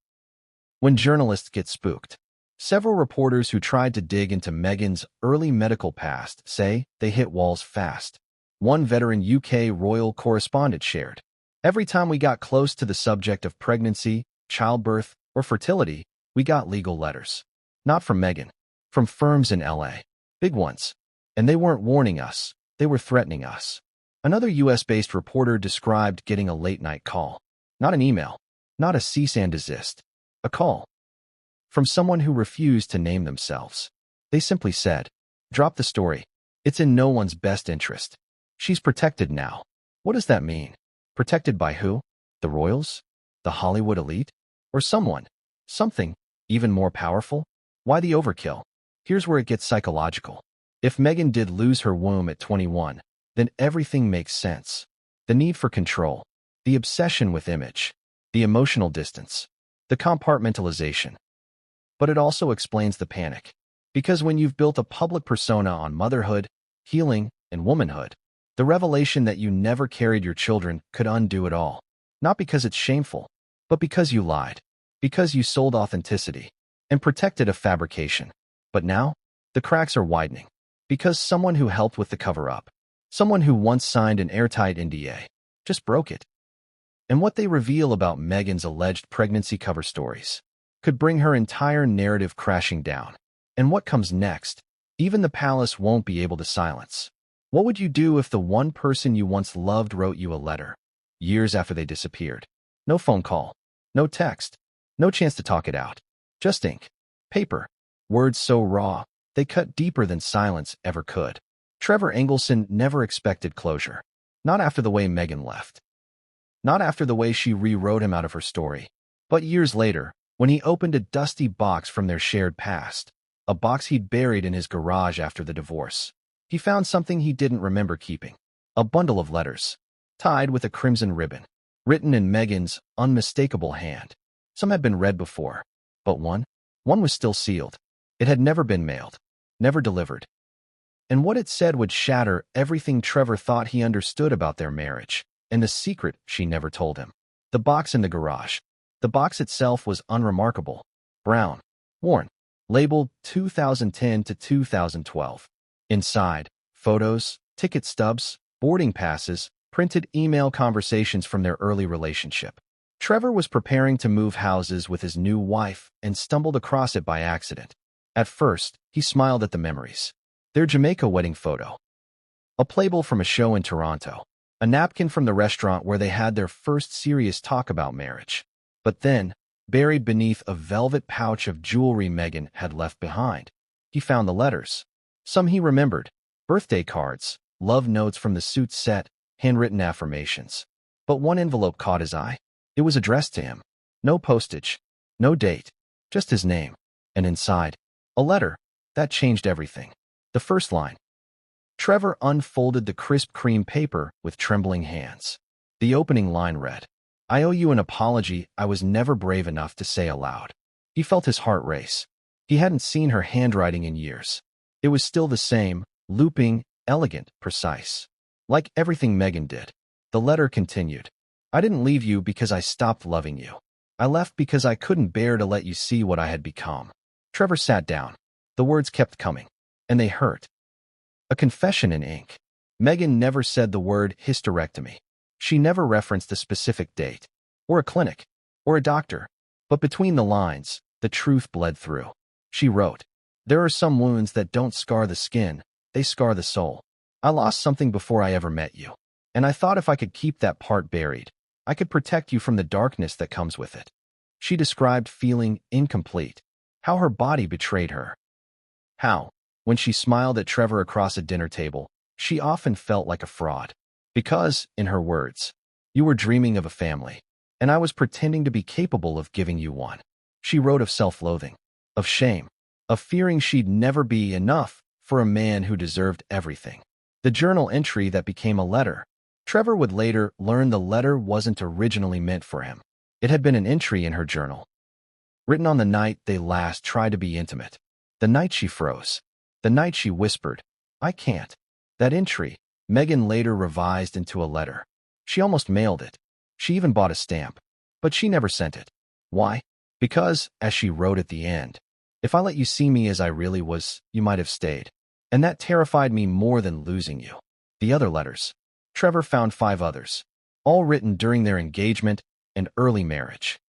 When journalists get spooked, several reporters who tried to dig into Meghan's early medical past say they hit walls fast. One veteran UK royal correspondent shared, "Every time we got close to the subject of pregnancy, childbirth, or fertility, we got legal letters. Not from Meghan, from firms in LA. Big ones. And they weren't warning us, they were threatening us." Another US-based reporter described getting a late-night call. Not an email, not a cease and desist. A call. From someone who refused to name themselves. They simply said, "Drop the story. It's in no one's best interest. She's protected now." What does that mean? Protected by who? The royals? The Hollywood elite? Or someone? Something even more powerful? Why the overkill? Here's where it gets psychological. If Meghan did lose her womb at 21, then everything makes sense. The need for control, the obsession with image, the emotional distance, the compartmentalization. But it also explains the panic. Because when you've built a public persona on motherhood, healing, and womanhood, the revelation that you never carried your children could undo it all. Not because it's shameful, but because you lied, because you sold authenticity, and protected a fabrication. But now, the cracks are widening. Because someone who helped with the cover-up, someone who once signed an airtight NDA, just broke it. And what they reveal about Meghan's alleged pregnancy cover stories could bring her entire narrative crashing down. And what comes next, even the palace won't be able to silence. What would you do if the one person you once loved wrote you a letter, years after they disappeared? No phone call, no text, no chance to talk it out. Just ink, paper, words so raw, they cut deeper than silence ever could. Trevor Engelson never expected closure. Not after the way Meghan left. Not after the way she rewrote him out of her story. But years later, when he opened a dusty box from their shared past, a box he'd buried in his garage after the divorce, he found something he didn't remember keeping. A bundle of letters, tied with a crimson ribbon, written in Meghan's unmistakable hand. Some had been read before, but one was still sealed. It had never been mailed, never delivered. And what it said would shatter everything Trevor thought he understood about their marriage, and the secret she never told him. The box in the garage. The box itself was unremarkable. Brown, worn, labeled 2010 to 2012. Inside, photos, ticket stubs, boarding passes, printed email conversations from their early relationship. Trevor was preparing to move houses with his new wife and stumbled across it by accident. At first, he smiled at the memories. Their Jamaica wedding photo. A playbill from a show in Toronto. A napkin from the restaurant where they had their first serious talk about marriage. But then, buried beneath a velvet pouch of jewelry Meghan had left behind, he found the letters. Some he remembered. Birthday cards, love notes from the Suits set, handwritten affirmations. But one envelope caught his eye. It was addressed to him. No postage, no date, just his name. And inside, a letter. That changed everything. The first line. Trevor unfolded the crisp cream paper with trembling hands. The opening line read, "I owe you an apology I was never brave enough to say aloud." He felt his heart race. He hadn't seen her handwriting in years. It was still the same, looping, elegant, precise. Like everything Meghan did. The letter continued. "I didn't leave you because I stopped loving you. I left because I couldn't bear to let you see what I had become." Trevor sat down. The words kept coming, and they hurt. A confession in ink. Meghan never said the word hysterectomy. She never referenced a specific date, or a clinic, or a doctor. But between the lines, the truth bled through. She wrote, "There are some wounds that don't scar the skin, they scar the soul. I lost something before I ever met you. And I thought if I could keep that part buried, I could protect you from the darkness that comes with it." She described feeling incomplete, how her body betrayed her. How, when she smiled at Trevor across a dinner table, she often felt like a fraud. Because, in her words, "You were dreaming of a family, and I was pretending to be capable of giving you one." She wrote of self-loathing, of shame, of fearing she'd never be enough for a man who deserved everything. The journal entry that became a letter. Trevor would later learn the letter wasn't originally meant for him. It had been an entry in her journal, written on the night they last tried to be intimate. The night she froze. The night she whispered, "I can't." That entry, Meghan later revised into a letter. She almost mailed it. She even bought a stamp. But she never sent it. Why? Because, as she wrote at the end, "If I let you see me as I really was, you might have stayed. And that terrified me more than losing you." The other letters. Trevor found 5 others, all written during their engagement and early marriage.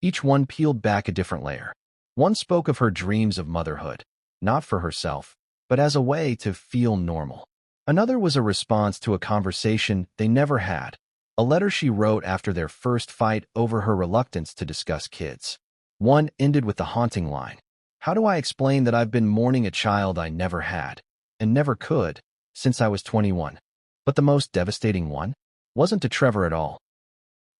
Each one peeled back a different layer. One spoke of her dreams of motherhood, not for herself, but as a way to feel normal. Another was a response to a conversation they never had, a letter she wrote after their first fight over her reluctance to discuss kids. One ended with the haunting line, "How do I explain that I've been mourning a child I never had, and never could, since I was 21? But the most devastating one wasn't to Trevor at all.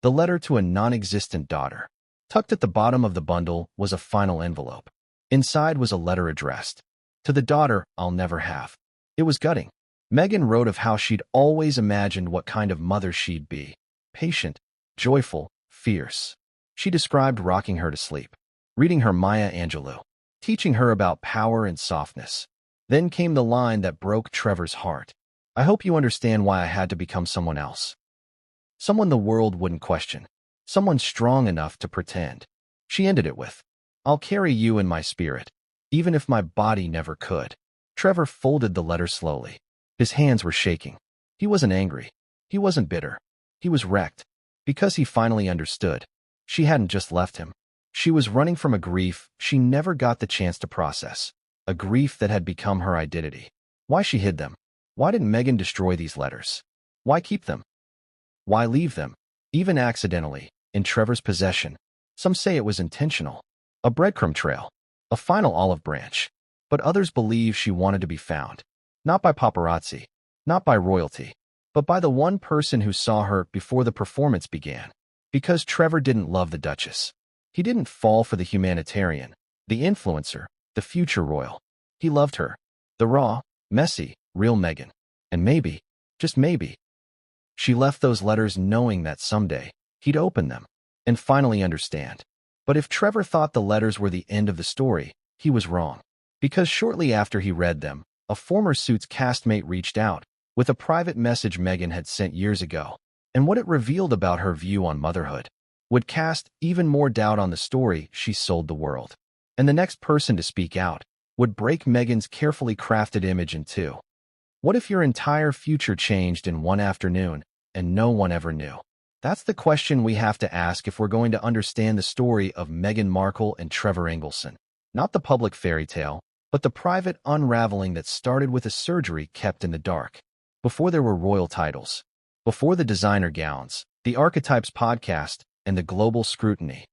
The letter to a non-existent daughter. Tucked at the bottom of the bundle was a final envelope. Inside was a letter addressed to the daughter I'll never have. It was gutting. Meghan wrote of how she'd always imagined what kind of mother she'd be. Patient, joyful, fierce. She described rocking her to sleep, reading her Maya Angelou, teaching her about power and softness. Then came the line that broke Trevor's heart. "I hope you understand why I had to become someone else. Someone the world wouldn't question. Someone strong enough to pretend." She ended it with, "I'll carry you in my spirit, even if my body never could." Trevor folded the letter slowly. His hands were shaking. He wasn't angry. He wasn't bitter. He was wrecked. Because he finally understood. She hadn't just left him. She was running from a grief she never got the chance to process. A grief that had become her identity. Why she hid them? Why didn't Meghan destroy these letters? Why keep them? Why leave them, even accidentally, in Trevor's possession? Some say it was intentional. A breadcrumb trail. A final olive branch. But others believe she wanted to be found. Not by paparazzi. Not by royalty. But by the one person who saw her before the performance began. Because Trevor didn't love the Duchess. He didn't fall for the humanitarian, the influencer, the future royal. He loved her. The raw, messy, real Meghan. And maybe, just maybe, she left those letters knowing that someday he'd open them and finally understand. But if Trevor thought the letters were the end of the story, he was wrong. Because shortly after he read them, a former Suits castmate reached out with a private message Meghan had sent years ago, and what it revealed about her view on motherhood would cast even more doubt on the story she sold the world. And the next person to speak out would break Meghan's carefully crafted image in two. What if your entire future changed in one afternoon and no one ever knew? That's the question we have to ask if we're going to understand the story of Meghan Markle and Trevor Engelson. Not the public fairy tale, but the private unraveling that started with a surgery kept in the dark. Before there were royal titles. Before the designer gowns, the Archetypes podcast, and the global scrutiny.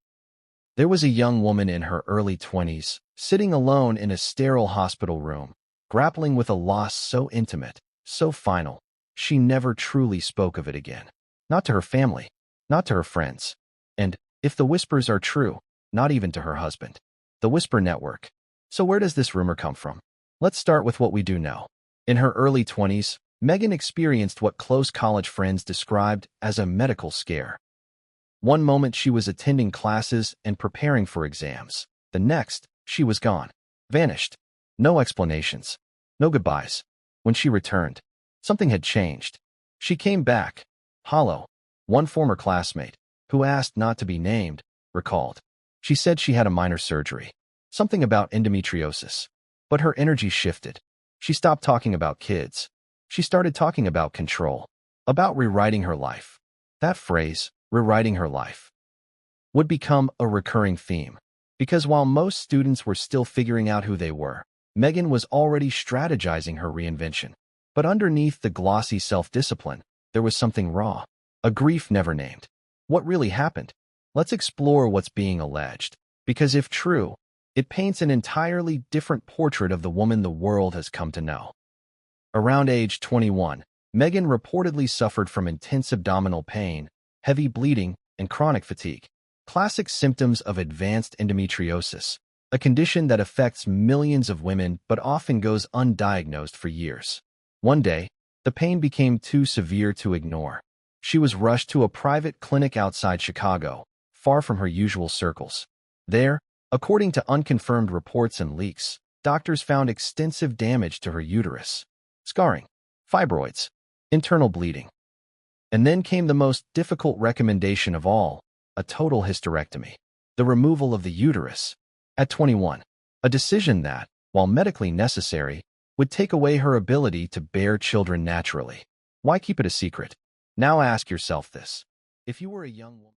There was a young woman in her early 20s, sitting alone in a sterile hospital room, grappling with a loss so intimate, so final, she never truly spoke of it again. Not to her family, not to her friends. And, if the whispers are true, not even to her husband. The Whisper Network. So where does this rumor come from? Let's start with what we do know. In her early 20s, Meghan experienced what close college friends described as a medical scare. One moment she was attending classes and preparing for exams. The next, she was gone. Vanished. No explanations. No goodbyes. When she returned, something had changed. She came back, hollow. One former classmate, who asked not to be named, recalled. She said she had a minor surgery. Something about endometriosis. But her energy shifted. She stopped talking about kids. She started talking about control. About rewriting her life. That phrase, rewriting her life, would become a recurring theme. Because while most students were still figuring out who they were, Meghan was already strategizing her reinvention. But underneath the glossy self-discipline, there was something raw. A grief never named. What really happened? Let's explore what's being alleged. Because if true, it paints an entirely different portrait of the woman the world has come to know. Around age 21, Meghan reportedly suffered from intense abdominal pain, heavy bleeding, and chronic fatigue. Classic symptoms of advanced endometriosis, a condition that affects millions of women but often goes undiagnosed for years. One day, the pain became too severe to ignore. She was rushed to a private clinic outside Chicago, far from her usual circles. There, according to unconfirmed reports and leaks, doctors found extensive damage to her uterus, scarring, fibroids, internal bleeding. And then came the most difficult recommendation of all, a total hysterectomy, the removal of the uterus. At 21, a decision that, while medically necessary, would take away her ability to bear children naturally. Why keep it a secret? Now ask yourself this. If you were a young woman,